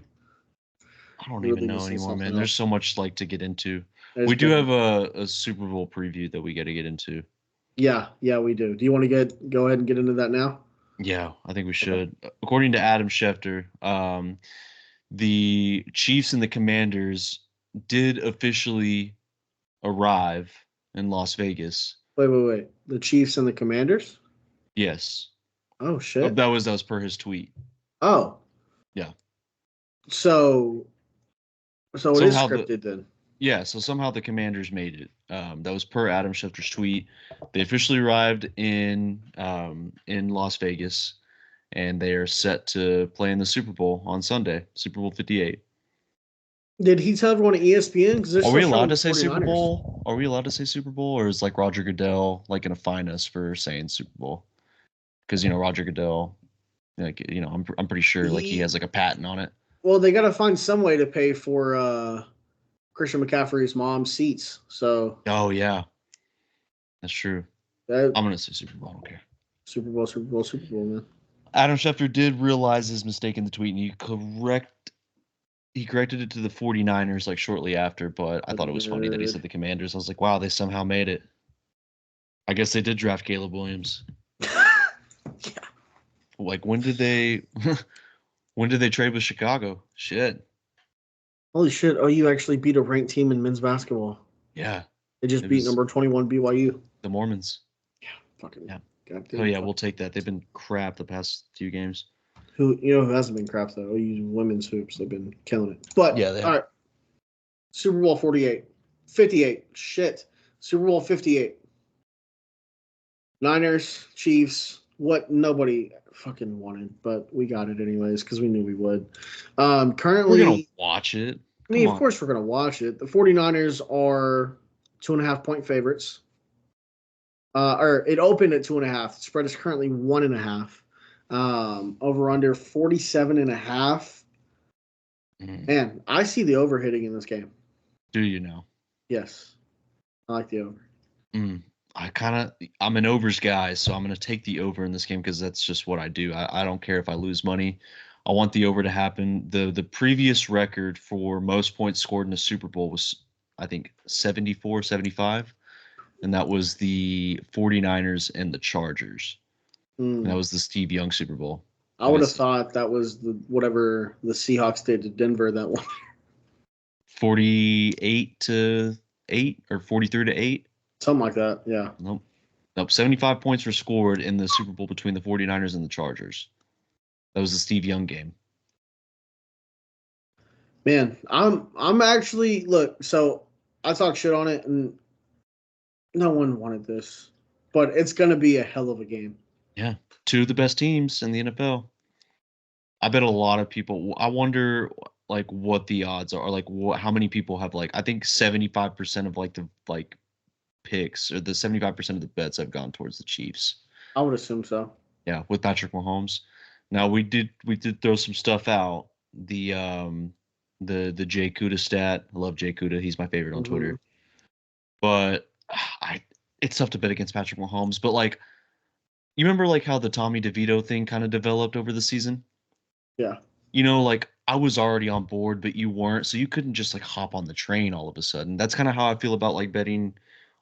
I don't even know anymore, man. There's so much to get into. We do have a Super Bowl preview that we got to get into. Yeah, we do. Do you want to go ahead and get into that now? Yeah, I think we should. Okay. According to Adam Schefter, the Chiefs and the Commanders did officially arrive in Las Vegas. Wait. The Chiefs and the Commanders? Yes. Oh shit. That was per his tweet. Oh. Yeah. So it is scripted then. Yeah, so somehow the Commanders made it. That was per Adam Schefter's tweet. They officially arrived in Las Vegas, and they are set to play in the Super Bowl on Sunday, Super Bowl 58. Did he tell everyone at ESPN? Are we allowed to say Super Bowl? Are we allowed to say Super Bowl, or is like Roger Goodell like going to fine us for saying Super Bowl? Because Roger Goodell, I'm pretty sure he has like a patent on it. Well, they got to find some way to pay for Christian McCaffrey's mom's seats. So. Oh yeah, that's true. I'm gonna say Super Bowl. I don't care. Super Bowl, man. Adam Schefter did realize his mistake in the tweet, and he corrected it to the 49ers like shortly after. But I thought it was funny that he said the Commanders. I was like, wow, they somehow made it. I guess they did draft Caleb Williams. Yeah. Like when did they trade with Chicago? Shit. Holy shit! Oh, you actually beat a ranked team in men's basketball. Yeah, They just it beat was number 21 BYU. the Mormons. Yeah, fucking Yeah. Oh goddamn. yeah, we'll take that. They've been crap the past few games. Who hasn't been crap though? OU women's hoops. They've been killing it. But Yeah, they all have. right, Super Bowl 48, 58. Shit, Super Bowl 58. Niners, Chiefs. What nobody fucking wanted, but we got it anyways because we knew we would. We're gonna Currently, watch it. I Come mean, of on. course we're gonna watch it. The 49ers are 2.5 point favorites. Or it opened at 2.5. The spread is currently 1.5. Over under 47.5. Mm. Man, I see the over hitting in this game. Do you know? Yes, I like the over. Mm. I'm an overs guy, so I'm gonna take the over in this game because that's just what I do. I don't care if I lose money. I want the over to happen. The previous record for most points scored in a Super Bowl was I think 74, 75, and that was the 49ers and the Chargers. And that Mm. was the Steve Young Super Bowl. I And would have it's thought that was the whatever the Seahawks did to Denver that one. 48 to 8 or 43 to 8. Something like that. Yeah. Nope. Nope. 75 points were scored in the Super Bowl between the 49ers and the Chargers. That was the Steve Young game. Man, I'm actually look, so I talk shit on it and no one wanted this. But it's gonna be a hell of a game. Yeah. Two of the best teams in the NFL. I bet a lot of people. I wonder, like, what the odds are. Like, how many people have like? I think 75% of like the picks or the 75% of the bets have gone towards the Chiefs. I would assume so. Yeah, with Patrick Mahomes. Now we did throw some stuff out. The Jay Kuda stat. I love Jay Kuda. He's my favorite on Hmm. Twitter. But I it's tough to bet against Patrick Mahomes. But like, you remember like how the Tommy DeVito thing kind of developed over the season? Yeah. Like I was already on board, but you weren't, so you couldn't just like hop on the train all of a sudden. That's kind of how I feel about like betting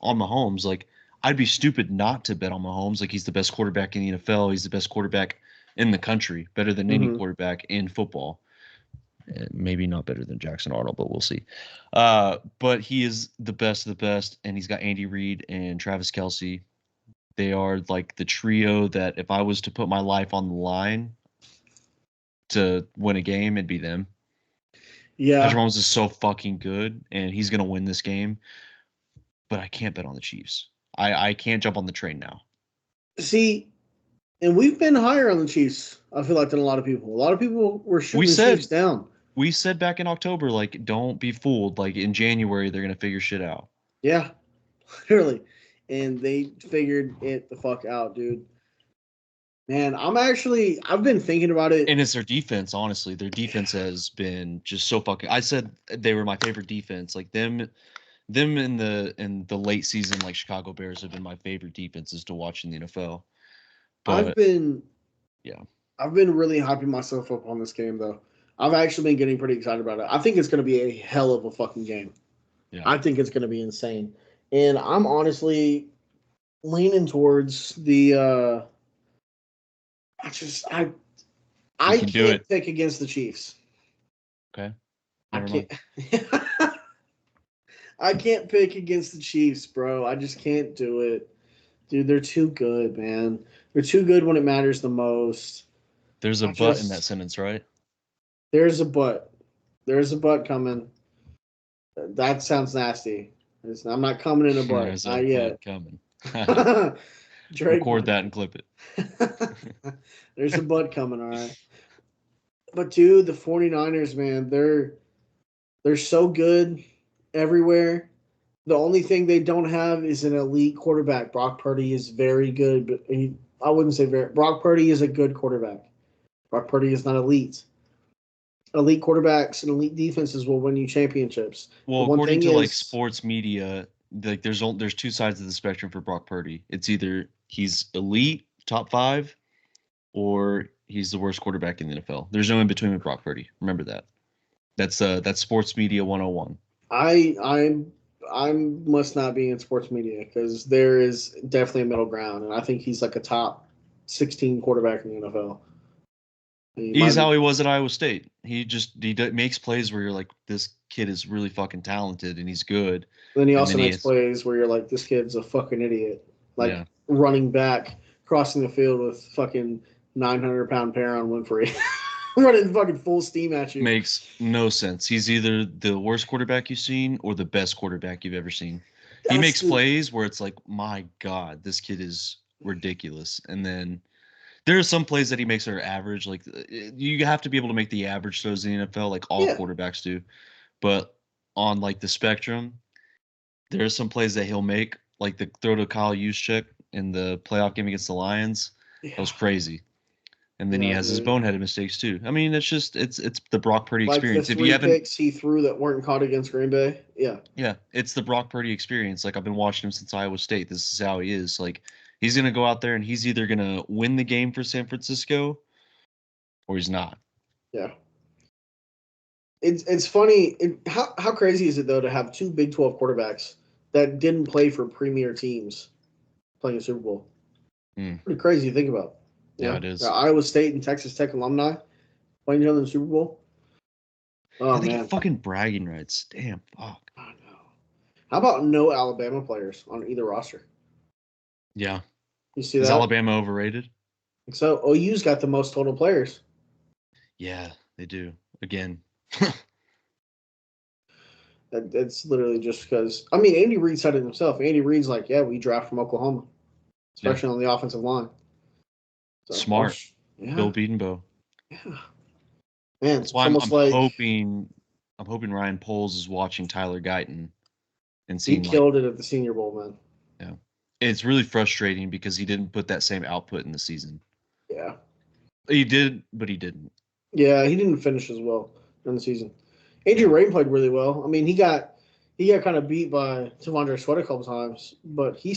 on Mahomes. Like I'd be stupid not to bet on Mahomes. Like he's the best quarterback in the NFL. He's the best quarterback in the country, better than any Hmm. quarterback in football. Maybe not better than Jackson Arnold, but we'll see. But he is the best of the best, and he's got Andy Reid and Travis Kelsey. They are like the trio that if I was to put my life on the line to win a game, it'd be them. Patrick Yeah. Mahomes is so fucking good, and he's gonna win this game. But I can't bet on the Chiefs. I can't jump on the train now. See, and we've been higher on the Chiefs, I feel like, than a lot of people. A lot of people were We shooting the Chiefs said down. we said back in October, like, don't be fooled. Like in January, they're gonna figure shit out. Yeah, literally. And they figured it the fuck out, dude. Man, I've been thinking about it. And it's their defense, honestly. Their defense has been just so fucking. I said they were my favorite defense. Like them in the late season, like Chicago Bears have been my favorite defenses to watch in the NFL. I've But been yeah, I've been really hyping myself up on this game though. I've actually been getting pretty excited about it. I think it's going to be a hell of a fucking game. yeah. I think it's going to be insane. And I'm honestly leaning towards the I just You I can do can't it. pick against the Chiefs. Okay. I Never mind. can't I can't pick against the Chiefs, bro. I just can't do it. Dude, they're too good, man. They're too good when it matters the most. There's a I but in that just sentence, right? there's a but. There's a but coming. That sounds nasty. I'm not coming in a butt. There's a Not but yet. coming. Drake Record might. that and clip it. There's a butt coming, all right. But dude, the 49ers, man, they're so good everywhere. The only thing they don't have is an elite quarterback. Brock Purdy is very good, but I wouldn't say very. Brock Purdy is a good quarterback. Brock Purdy is not elite. Elite quarterbacks and elite defenses will win you championships. The Well, one according thing to like is, sports media, like there's two sides of the spectrum for Brock Purdy. It's either he's elite, top 5, or he's the worst quarterback in the NFL. There's no in between with Brock Purdy. Remember that. That's sports media 101. I must not be in sports media because there is definitely a middle ground, and I think he's like a top 16 quarterback in the NFL. He's how he was at Iowa State. Makes plays where you're like, this kid is really fucking talented and he's good. Then he also makes plays where you're like, this kid's a fucking idiot. Like running back, crossing the field with fucking 900-pound Perrin Winfrey. Running fucking full steam at you. Makes no sense. He's either the worst quarterback you've seen or the best quarterback you've ever seen. He makes plays where it's like, my God, this kid is ridiculous. And then there are some plays that he makes that are average. Like, you have to be able to make the average throws in the NFL, like all quarterbacks do. But on like the spectrum, there are some plays that he'll make, like the throw to Kyle Juszczyk in the playoff game against the Lions. That was crazy. And then he has his boneheaded mistakes too. I mean, it's the Brock Purdy experience. Like the three picks he threw that weren't caught against Green Bay. Yeah. Yeah, it's the Brock Purdy experience. Like, I've been watching him since Iowa State. This is how he is. Like, he's gonna go out there and he's either gonna win the game for San Francisco or he's not. Yeah. It's funny. How crazy is it though to have two Big 12 quarterbacks that didn't play for premier teams playing a Super Bowl? Pretty crazy to think about. Yeah, it is. Iowa State and Texas Tech alumni playing each other in the Super Bowl. Oh, they get fucking bragging rights. Damn, fuck. I know. How about no Alabama players on either roster? Yeah. You see that? Is Alabama overrated? So OU's got the most total players. Yeah, they do. Again. It's literally just because. I mean, Andy Reid said it himself. Andy Reid's like, yeah, we draft from Oklahoma, especially on the offensive line. So, smart. Bill Bedenbaugh. Yeah. Man, that's why I'm hoping Ryan Poles is watching Tyler Guyton and seeing he killed it at the Senior Bowl, man. Yeah. It's really frustrating because he didn't put that same output in the season. Yeah. He did, but he didn't. Yeah, he didn't finish as well in the season. Adrian Rain played really well. I mean, he got kind of beat by Tavondre Sweat a couple times, but he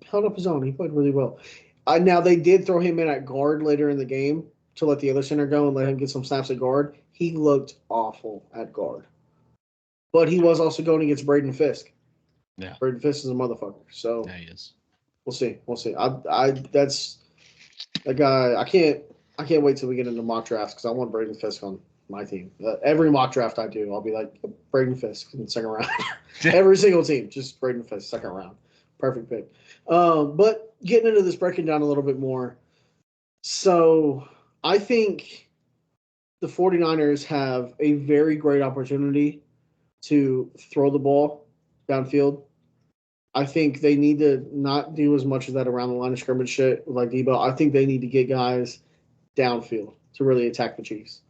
held up his own. He played really well. Now, they did throw him in at guard later in the game to let the other center go and let him get some snaps at guard. He looked awful at guard. But he was also going against Braden Fisk. Yeah. Braden Fisk is a motherfucker. So yeah, he is. We'll see. That's a guy. I can't wait till we get into mock drafts because I want Braden Fisk on my team. Every mock draft I do, I'll be like, Braden Fisk in the second round. Every single team, just Braden Fisk, second round. Perfect pick. But getting into this, breaking down a little bit more. So I think the 49ers have a very great opportunity to throw the ball downfield. I think they need to not do as much of that around the line of scrimmage shit like Debo. I think they need to get guys downfield to really attack the Chiefs.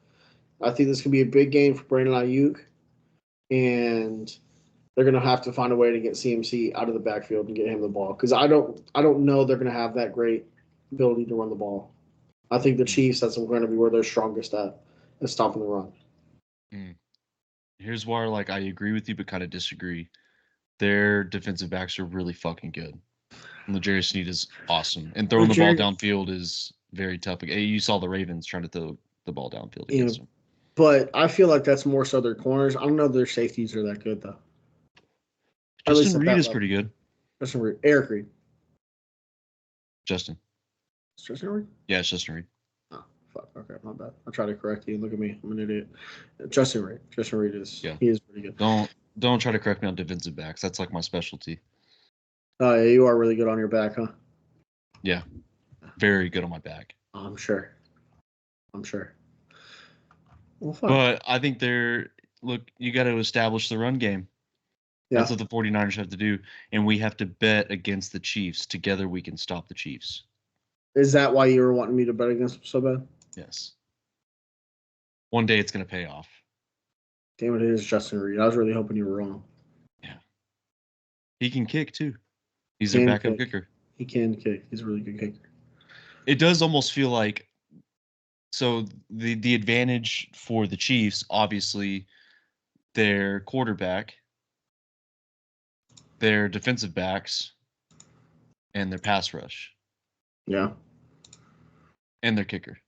I think this could be a big game for Brandon Ayuk, and they're going to have to find a way to get CMC out of the backfield and get him the ball because I don't know they're going to have that great ability to run the ball. I think the Chiefs, that's going to be where they're strongest at stopping the run. Here's where I agree with you but kind of disagree. Their defensive backs are really fucking good. And L'Jarius Sneed is awesome. And throwing the ball downfield is very tough. You saw the Ravens trying to throw the ball downfield against them. But I feel like that's more so their corners. I don't know if their safeties are that good, though. Justin Reed is pretty good. Justin Reed. Eric Reed. Justin. It's Justin Reed? Yeah, it's Justin Reed. Oh, fuck. Okay, my bad. I'll try to correct you. Look at me. I'm an idiot. Justin Reed. Justin Reed is he is pretty good. Don't try to correct me on defensive backs. That's like my specialty. Oh, yeah, you are really good on your back, huh? Yeah. Very good on my back. I'm sure. Well, but I think you got to establish the run game. Yeah. That's what the 49ers have to do. And we have to bet against the Chiefs. Together we can stop the Chiefs. Is that why you were wanting me to bet against them so bad? Yes. One day it's going to pay off. Damn it is Justin Reed. I was really hoping you were wrong. Yeah. He can kick too. He's a backup kicker. He can kick. He's a really good kicker. It does almost feel like the advantage for the Chiefs, obviously, their quarterback, their defensive backs, and their pass rush. Yeah. And their kicker.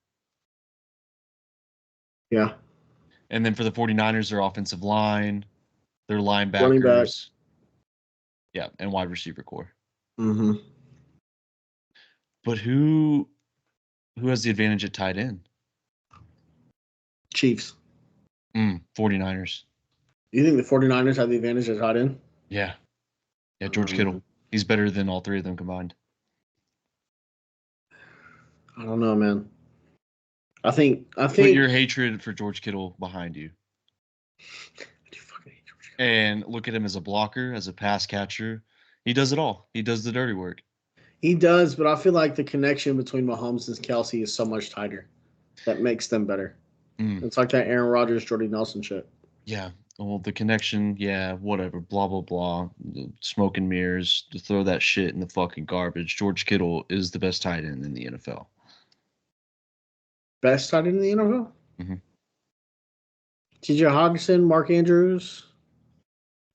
Yeah. And then for the 49ers, their offensive line, their linebackers. Yeah, and wide receiver core. Mm-hmm. But who has the advantage at tight end? Chiefs. 49ers. You think the 49ers have the advantage at tight end? Yeah. Yeah, George Kittle. He's better than all three of them combined. I don't know, man. I think Put your hatred for George Kittle behind you. I do fucking hate George Kittle. And look at him as a blocker, as a pass catcher. He does it all. He does the dirty work. He does, but I feel like the connection between Mahomes and Kelsey is so much tighter. That makes them better. It's like that Aaron Rodgers, Jordy Nelson shit. Yeah. Well, the connection, yeah, whatever, blah, blah, blah. The smoke and mirrors, to throw that shit in the fucking garbage. George Kittle is the best tight end in the NFL. Best tight end in the NFL? Mm-hmm. TJ Hawkinson, Mark Andrews,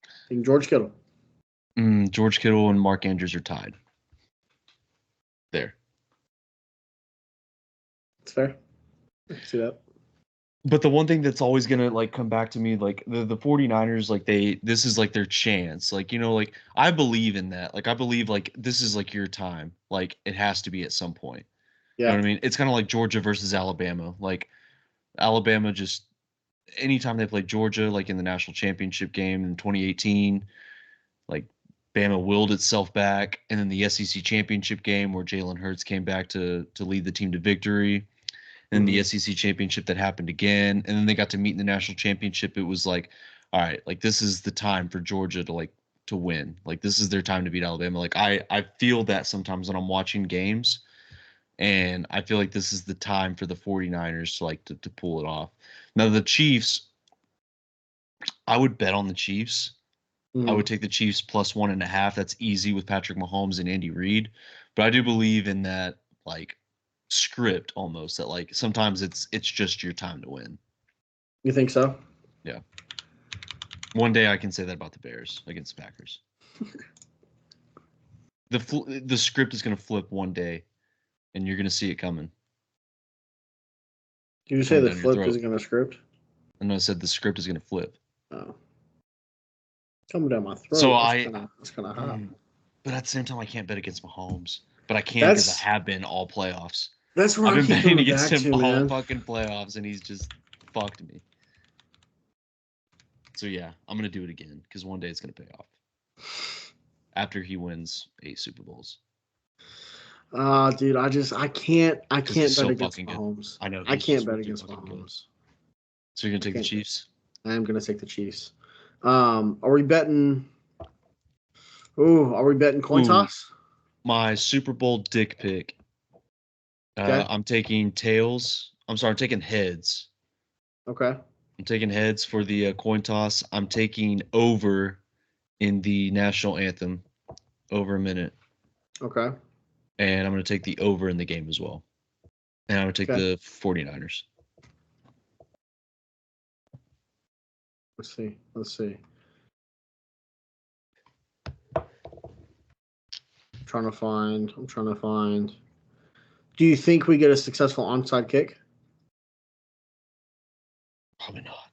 I think George Kittle. George Kittle and Mark Andrews are tied. There. That's fair. I can see that. But the one thing that's always gonna like come back to me, like the 49ers, like this is like their chance. Like, you know, like I believe in that. Like I believe like this is like your time. Like it has to be at some point. Yeah. You know what I mean? It's kind of like Georgia versus Alabama. Like Alabama just anytime they played Georgia, like in the national championship game in 2018, like Bama willed itself back, and then the SEC championship game where Jalen Hurts came back to lead the team to victory. And the SEC championship that happened again, and then they got to meet in the national championship. It was like, all right, like this is the time for Georgia to win. Like this is their time to beat Alabama. Like I feel that sometimes when I'm watching games, and I feel like this is the time for the 49ers to pull it off. Now the Chiefs, I would bet on the Chiefs. I would take the Chiefs plus 1.5. That's easy with Patrick Mahomes and Andy Reid. But I do believe in that like script almost that like sometimes it's just your time to win. You think so? Yeah. One day I can say that about the Bears against the Packers. The script is going to flip one day, and you're going to see it coming. Did you say the flip is going to script? And I said the script is going to flip. Oh. Coming down my throat. So that's kind of hot. But at the same time, I can't bet against Mahomes. But I can because I have been all playoffs. That's where I've been betting against him all man. fucking playoffs, and he's just fucked me. So yeah, I'm gonna do it again because one day it's gonna pay off. After he wins 8 Super Bowls. Dude, I can't bet against Good. Mahomes. I know. I can't bet against Mahomes. Good. So you're gonna take the Chiefs? I am gonna take the Chiefs. Are we betting? Are we betting coin toss? My Super Bowl dick pick. Okay. I'm taking tails. I'm sorry, I'm taking heads. Okay. I'm taking heads for the coin toss. I'm taking over in the national anthem, over a minute. Okay. And I'm going to take the over in the game as well. And I'm going to take the 49ers. Let's see. I'm trying to find. Do you think we get a successful onside kick? Probably not.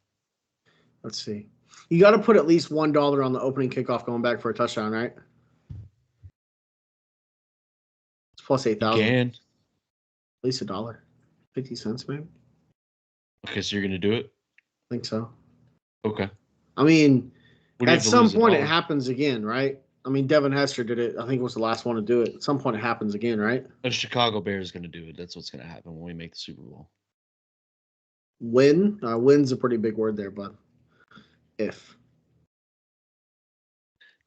Let's see. You got to put at least $1 on the opening kickoff going back for a touchdown, right? It's plus 8,000. You can. At least $1. 50 cents, maybe. Okay, so you're going to do it? I think so. Okay. I mean, at some point it happens again, right? I mean, Devin Hester did it. I think it was the last one to do it. At some point it happens again, right? The Chicago Bears is going to do it. That's what's going to happen when we make the Super Bowl. Win? Win's a pretty big word there, but if.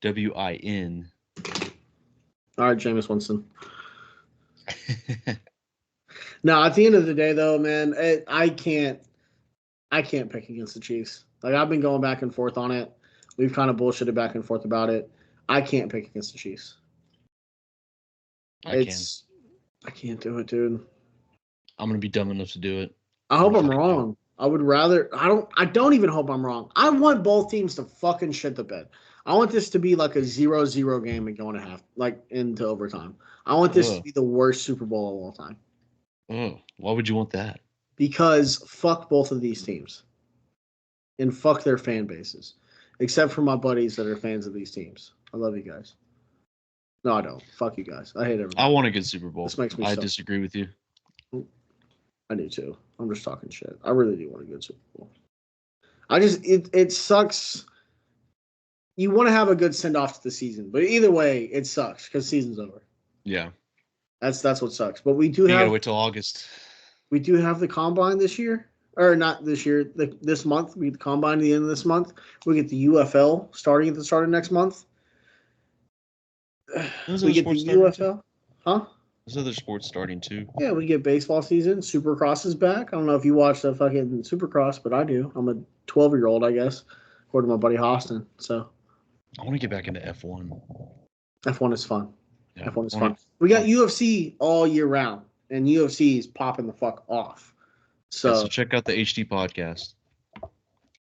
W-I-N. All right, Jameis Winston. No, at the end of the day, though, man, I can't pick against the Chiefs. Like, I've been going back and forth on it. We've kind of bullshitted back and forth about it. I can't pick against the Chiefs. I can't do it, dude. I'm gonna be dumb enough to do it. I hope I'm wrong. I would rather. I don't even hope I'm wrong. I want both teams to fucking shit the bed. I want this to be like a 0-0 game and going to half, like into overtime. I want this to be the worst Super Bowl of all time. Oh, why would you want that? Because fuck both of these teams. And fuck their fan bases. Except for my buddies that are fans of these teams. I love you guys. No, I don't. Fuck you guys. I hate everybody. I want a good Super Bowl. This makes me I disagree with you. I do too. I'm just talking shit. I really do want a good Super Bowl. It sucks. You want to have a good send off to the season, but either way, it sucks because season's over. Yeah. That's what sucks. But we You gotta wait till August. We do have the combine this year, or not this year. This month we get the combine at the end of this month. We get the UFL starting at the start of next month. We get the UFL, huh? There's other sports starting too. Yeah, we get baseball season. Supercross is back. I don't know if you watch the fucking Supercross, but I do. I'm a 12-year-old, I guess, according to my buddy Hostin. So I want to get back into F1. F1 is fun. Yeah, F1 is fun. We got UFC all year round, and UFC is popping the fuck off. So check out the HD podcast.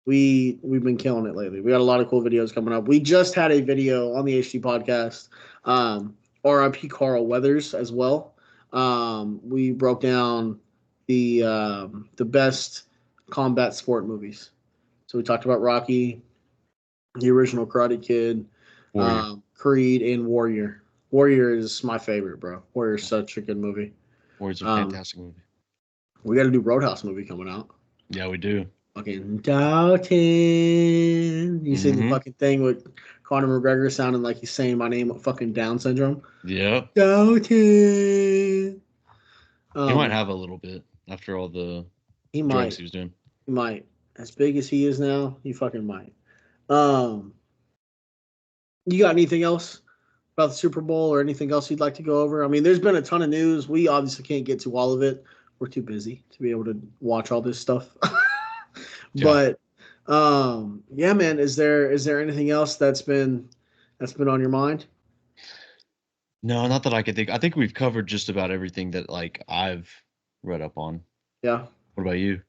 We've been killing it lately. We got a lot of cool videos coming up. We just had a video on the HD podcast. RIP Carl Weathers as well. We broke down the best combat sport movies. So we talked about Rocky, the original Karate Kid, Creed, and Warrior. Warrior is my favorite, bro. Warrior is such a good movie. Warrior's a fantastic movie. We got a new Roadhouse movie coming out. Yeah, we do. Fucking Dalton. You see the fucking thing with Conor McGregor sounding like he's saying my name with fucking Down syndrome? Yeah. Dalton. He might have a little bit after all the drugs he was doing. He might. As big as he is now, he fucking might. You got anything else about the Super Bowl or anything else you'd like to go over? I mean, there's been a ton of news. We obviously can't get to all of it. We're too busy to be able to watch all this stuff. Yeah. But yeah, man, is there anything else that's been on your mind? No, not that I could think. I think we've covered just about everything that like I've read up on. Yeah. What about you?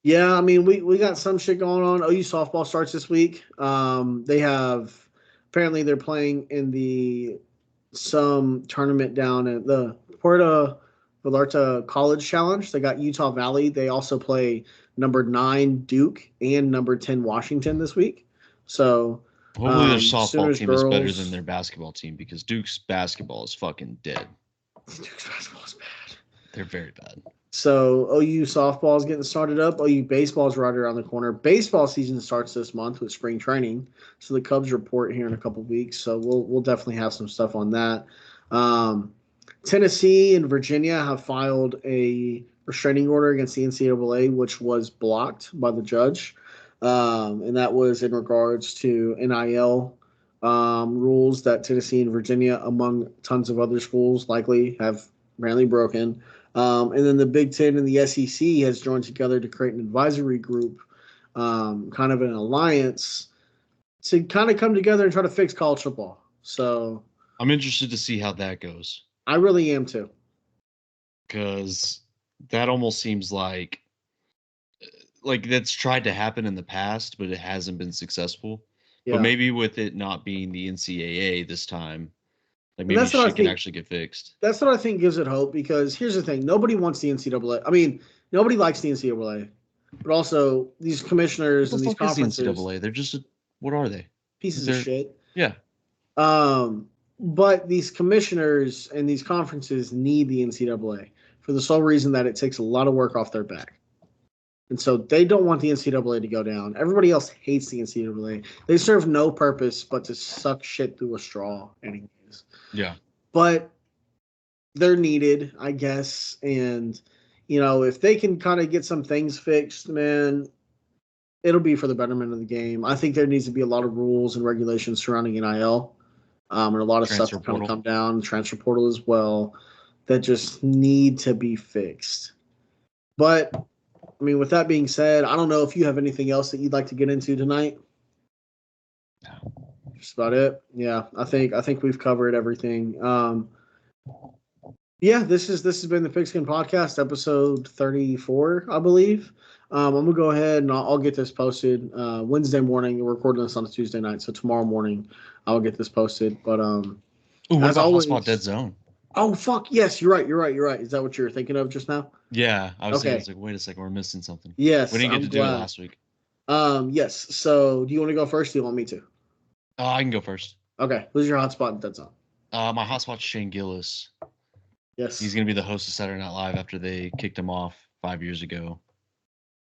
Yeah, I mean, we got some shit going on. OU softball starts this week. Apparently they're playing in some tournament down at the Puerto Vallarta College Challenge. They got Utah Valley. They also play number 9 Duke and number 10 Washington this week. So hopefully their softball team is better than their basketball team because Duke's basketball is fucking dead. Duke's basketball is bad. They're very bad. So OU softball is getting started up. OU baseball is right around the corner. Baseball season starts this month with spring training. So the Cubs report here in a couple of weeks. So we'll definitely have some stuff on that. Tennessee and Virginia have filed a restraining order against the NCAA, which was blocked by the judge. And that was in regards to NIL rules that Tennessee and Virginia, among tons of other schools, likely have apparently broken. And then the Big Ten and the SEC has joined together to create an advisory group, kind of an alliance, to kind of come together and try to fix college football. So I'm interested to see how that goes. I really am too. Because that almost seems like that's tried to happen in the past, but it hasn't been successful. Yeah. But maybe with it not being the NCAA this time, like maybe shit can actually get fixed. That's what I think gives it hope, because here's the thing. Nobody wants the NCAA. I mean, nobody likes the NCAA. But also, these commissioners and these conferences. The NCAA? They're just, what are they? Pieces of shit. Yeah. But these commissioners and these conferences need the NCAA for the sole reason that it takes a lot of work off their back. And so they don't want the NCAA to go down. Everybody else hates the NCAA. They serve no purpose but to suck shit through a straw anyways. Yeah. But they're needed, I guess. And, if they can kind of get some things fixed, man, it'll be for the betterment of the game. I think there needs to be a lot of rules and regulations surrounding NIL. And a lot of stuff to kind of come down, transfer portal as well, that just need to be fixed. But, I mean, with that being said, I don't know if you have anything else that you'd like to get into tonight. No. Just about it. Yeah, I think we've covered everything. Yeah, this has been the PigSkin Podcast, episode 34, I believe. I'm gonna go ahead and I'll get this posted Wednesday morning. We're recording this on a Tuesday night, so tomorrow morning I'll get this posted. But what about Hotspot Dead Zone? Oh fuck yes, you're right. Is that what you were thinking of just now? Yeah, I was thinking, like, wait a second, we're missing something. Yes, we didn't get to do it last week. Yes. So do you want to go first? Or do you want me to? I can go first. Okay. Who's your hotspot in Dead Zone? My hotspot's Shane Gillis. Yes. He's gonna be the host of Saturday Night Live after they kicked him off 5 years ago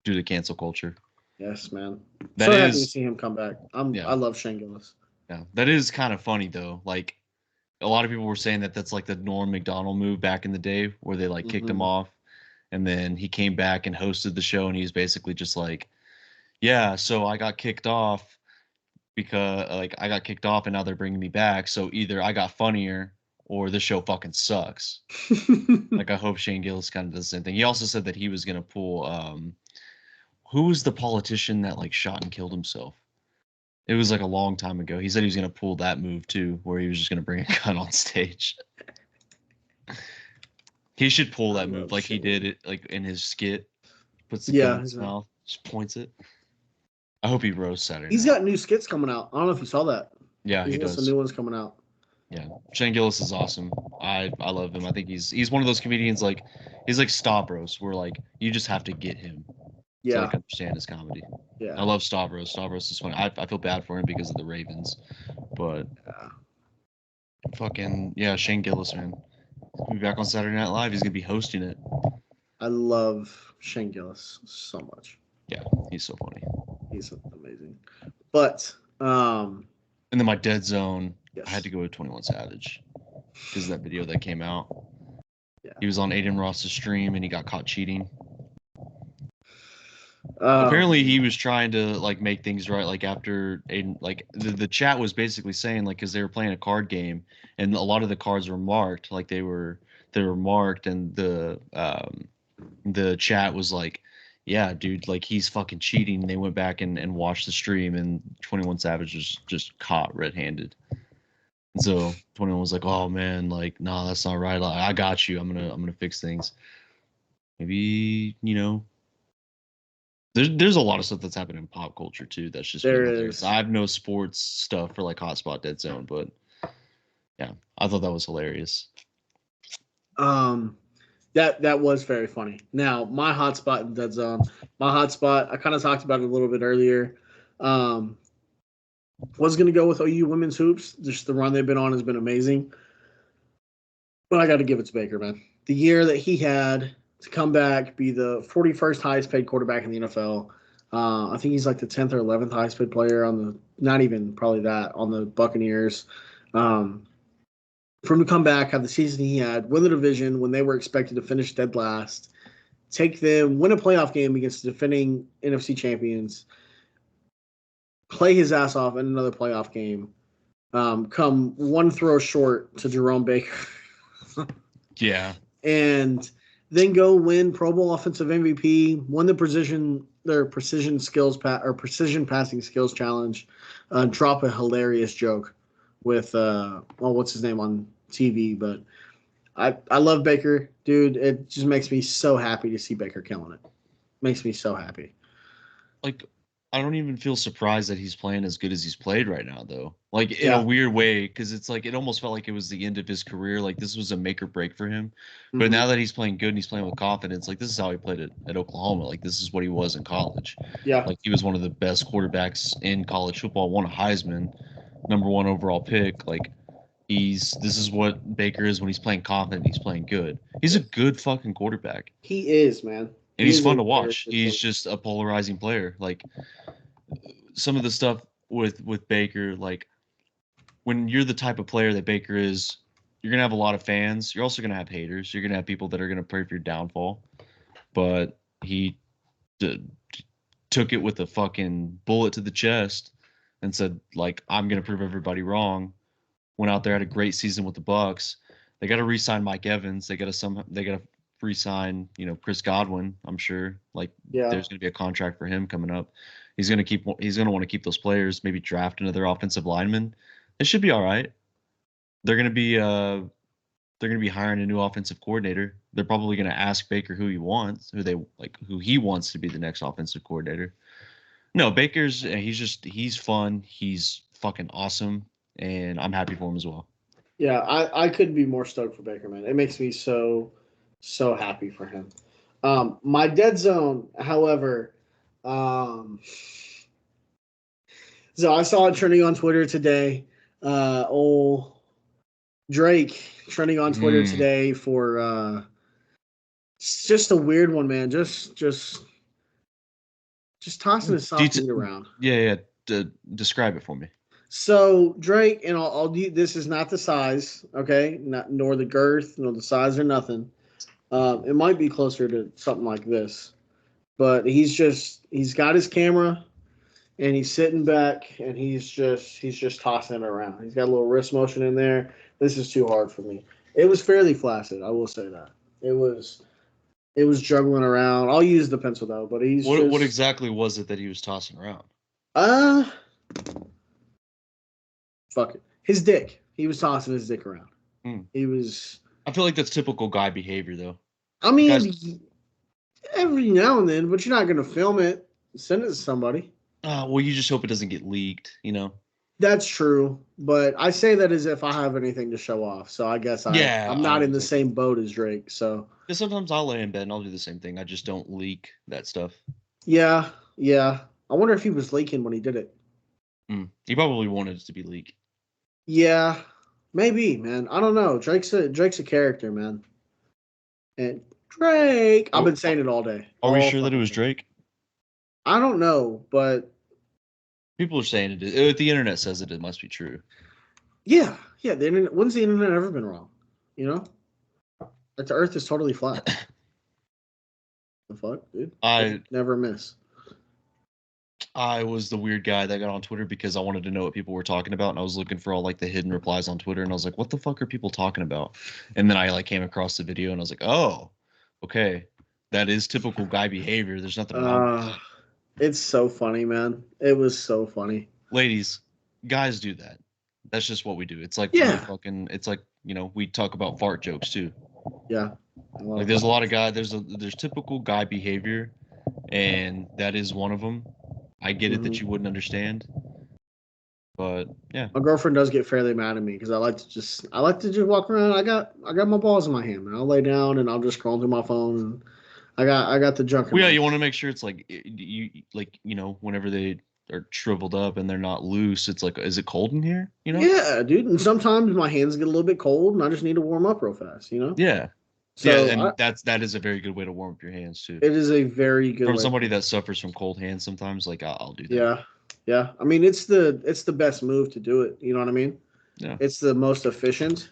due to cancel culture. Yes, man. That So happy to is, see him come back. I love Shane Gillis. yeah, that is kind of funny though. Like a lot of people were saying that that's like the Norm Macdonald move back in the day where they like kicked him off, and then he came back and hosted the show, and he was basically just like, yeah, so I got kicked off because like I got kicked off and now they're bringing me back. So either I got funnier or this show fucking sucks. Like I hope Shane Gillis kind of does the same thing. He also said that he was gonna pull who was the politician that like shot and killed himself? It was like a long time ago. He said he was gonna pull that move too, where he was just gonna bring a gun on stage. He should pull that move like he did it like in his skit. Puts the gun in his mouth, just points it. I hope he roasts Saturday. He's got new skits coming out. I don't know if you saw that. Yeah, he does. Some new ones coming out. Yeah, Shane Gillis is awesome. I love him. I think he's one of those comedians like he's like Stavros, where like you just have to get him to like understand his comedy. Yeah, I love Stavros. Stavros is funny. I feel bad for him because of the Ravens, but fucking yeah, Shane Gillis, man. He's gonna be back on Saturday Night Live. He's gonna be hosting it. I love Shane Gillis so much. Yeah, he's so funny. He's amazing. But and then my dead zone, yes. I had to go with 21 Savage because of that video that came out. Yeah. He was on Aiden Ross's stream and he got caught cheating. Apparently he was trying to like make things right, like after Aiden, like the chat was basically saying like because they were playing a card game and a lot of the cards were marked, like they were marked, and the chat was like, yeah, dude, like he's fucking cheating. And they went back and watched the stream, and 21 Savage was just caught red-handed. And so 21 was like, oh man, like nah, that's not right. Like, I got you. I'm gonna fix things. Maybe, you know. There's a lot of stuff that's happened in pop culture too. That's just hilarious. I have no sports stuff for like Hotspot Dead Zone, but yeah, I thought that was hilarious. That was very funny. Now my hotspot in Dead Zone, I kind of talked about it a little bit earlier. Was gonna go with OU women's hoops. Just the run they've been on has been amazing. But I got to give it to Baker, man. The year that he had to come back, be the 41st highest paid quarterback in the NFL. I think he's like the 10th or 11th highest paid player on the, not even probably that, on the Buccaneers. For him to come back, have the season he had, win the division when they were expected to finish dead last, take them, win a playoff game against the defending NFC champions, play his ass off in another playoff game, come one throw short to Jerome Baker. Yeah. And then go win Pro Bowl offensive MVP, won their precision passing skills challenge, drop a hilarious joke with what's his name on TV, but I love Baker, dude. It just makes me so happy to see Baker killing it. Makes me so happy. Like, I don't even feel surprised that he's playing as good as he's played right now, though. Like, in a weird way, because it's like it almost felt like it was the end of his career. Like, this was a make or break for him. But now that he's playing good and he's playing with confidence, like, this is how he played at Oklahoma. Like, this is what he was in college. Yeah. Like, he was one of the best quarterbacks in college football, won a Heisman, #1 overall pick. Like, this is what Baker is when he's playing confident, he's playing good. He's a good fucking quarterback. He is, man. And he's fun to watch. He's just a polarizing player. Like, some of the stuff with Baker, like, when you're the type of player that Baker is, you're going to have a lot of fans. You're also going to have haters. You're going to have people that are going to pray for your downfall. But he took it with a fucking bullet to the chest and said, like, I'm going to prove everybody wrong. Went out there, had a great season with the Bucks. They got to re-sign Mike Evans. They got to re-sign, Chris Godwin, I'm sure. Like, there's going to be a contract for him coming up. He's going to want to keep those players, maybe draft another offensive lineman. It should be all right. They're going to be hiring a new offensive coordinator. They're probably going to ask Baker who he wants to be the next offensive coordinator. No, he's fun. He's fucking awesome, and I'm happy for him as well. Yeah, I couldn't be more stoked for Baker, man. It makes me so happy for him. My dead zone, however, so I saw it trending on Twitter today. Old Drake trending on Twitter today for It's just a weird one, man. Just tossing his soft meat around. Yeah. Describe it for me. So Drake, and I'll do. This is not the size, okay? Not nor the girth, nor the size, or nothing. It might be closer to something like this, but he's got his camera, and he's sitting back, and he's just tossing it around. He's got a little wrist motion in there. This is too hard for me. It was fairly flaccid, I will say that. It was juggling around. I'll use the pencil though, but what exactly was it that he was tossing around? Fuck it. His dick. He was tossing his dick around. He was. I feel like that's typical guy behavior, though. I mean, every now and then, but you're not gonna film it, send it to somebody. Well, you just hope it doesn't get leaked, you know. That's true, but I say that as if I have anything to show off. So I guess I'm not in the same boat as Drake. So because sometimes I'll lay in bed and I'll do the same thing. I just don't leak that stuff. Yeah. I wonder if he was leaking when he did it. He probably wanted it to be leaked. Yeah, maybe, man. I don't know. Drake's a character, man. And Drake, I've been saying it all day. Are we sure that it was Drake? I don't know, but people are saying it. If the internet says it, it must be true. Yeah. The internet. When's the internet ever been wrong? You know, that the Earth is totally flat. The fuck, dude? I never miss. I was the weird guy that got on Twitter because I wanted to know what people were talking about, and I was looking for all like the hidden replies on Twitter, and I was like, "What the fuck are people talking about?" And then I like came across the video, and I was like, "Oh, okay, that is typical guy behavior. There's nothing wrong with that." It's so funny, man. It was so funny. Ladies, guys do that. That's just what we do. It's like it's like, you know, we talk about fart jokes too. Yeah. Like there's a lot of guys. There's typical guy behavior, and that is one of them. I get it that you wouldn't understand, but yeah. My girlfriend does get fairly mad at me because I like to just walk around. I got my balls in my hand, and I'll lay down and I'll just scroll through my phone, and I got the junk. Well, yeah, you want to make sure it's like you know, whenever they are shriveled up and they're not loose, it's like, is it cold in here? You know? Yeah, dude. And sometimes my hands get a little bit cold, and I just need to warm up real fast. You know? Yeah. So and that is a very good way to warm up your hands too. It is a very good from somebody that suffers from cold hands. Sometimes, like I'll do that. Yeah. I mean, it's the best move to do it. You know what I mean? Yeah. It's the most efficient,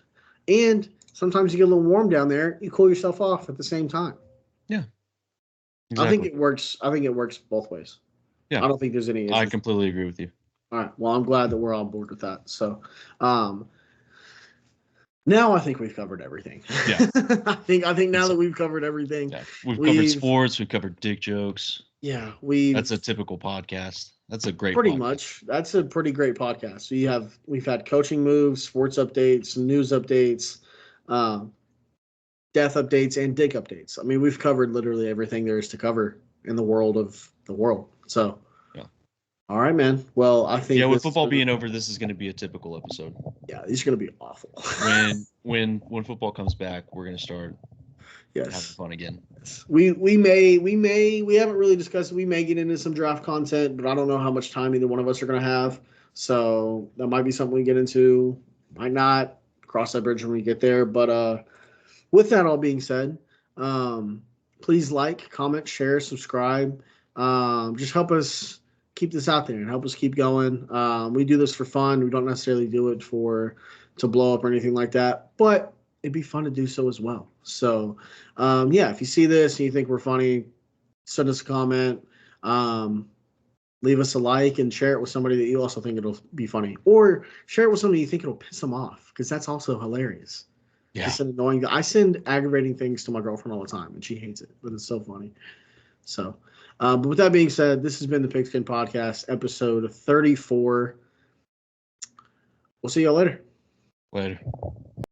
and sometimes you get a little warm down there. You cool yourself off at the same time. Yeah. Exactly. I think it works. I think it works both ways. Yeah. I don't think there's any issues. I completely agree with you. All right. Well, I'm glad that we're on board with that. So, now I think we've covered everything. Yeah. I think now that we've covered everything. Yeah. We've covered sports. We've covered dick jokes. Yeah. That's a typical podcast. That's a great Pretty podcast. much. That's a pretty great podcast. So we've had coaching moves, sports updates, news updates, death updates, and dick updates. I mean, we've covered literally everything there is to cover in the world of the world. So all right, man. Well, I think with football being over, this is going to be a typical episode. Yeah, these are going to be awful. when football comes back, we're going to start having fun again. We haven't really discussed it. We may get into some draft content, but I don't know how much time either one of us are going to have. So that might be something we get into. Might not. Cross that bridge when we get there. But with that all being said, please like, comment, share, subscribe. Just help us keep this out there and help us keep going. We do this for fun. We don't necessarily do it to blow up or anything like that, but it'd be fun to do so as well. So, if you see this and you think we're funny, send us a comment, leave us a like, and share it with somebody that you also think it'll be funny, or share it with somebody you think it'll piss them off, because that's also hilarious. Yeah. It's annoying. I send aggravating things to my girlfriend all the time, and she hates it, but it's so funny. So, but with that being said, this has been the PigSkin Podcast, episode 34. We'll see y'all later. Later.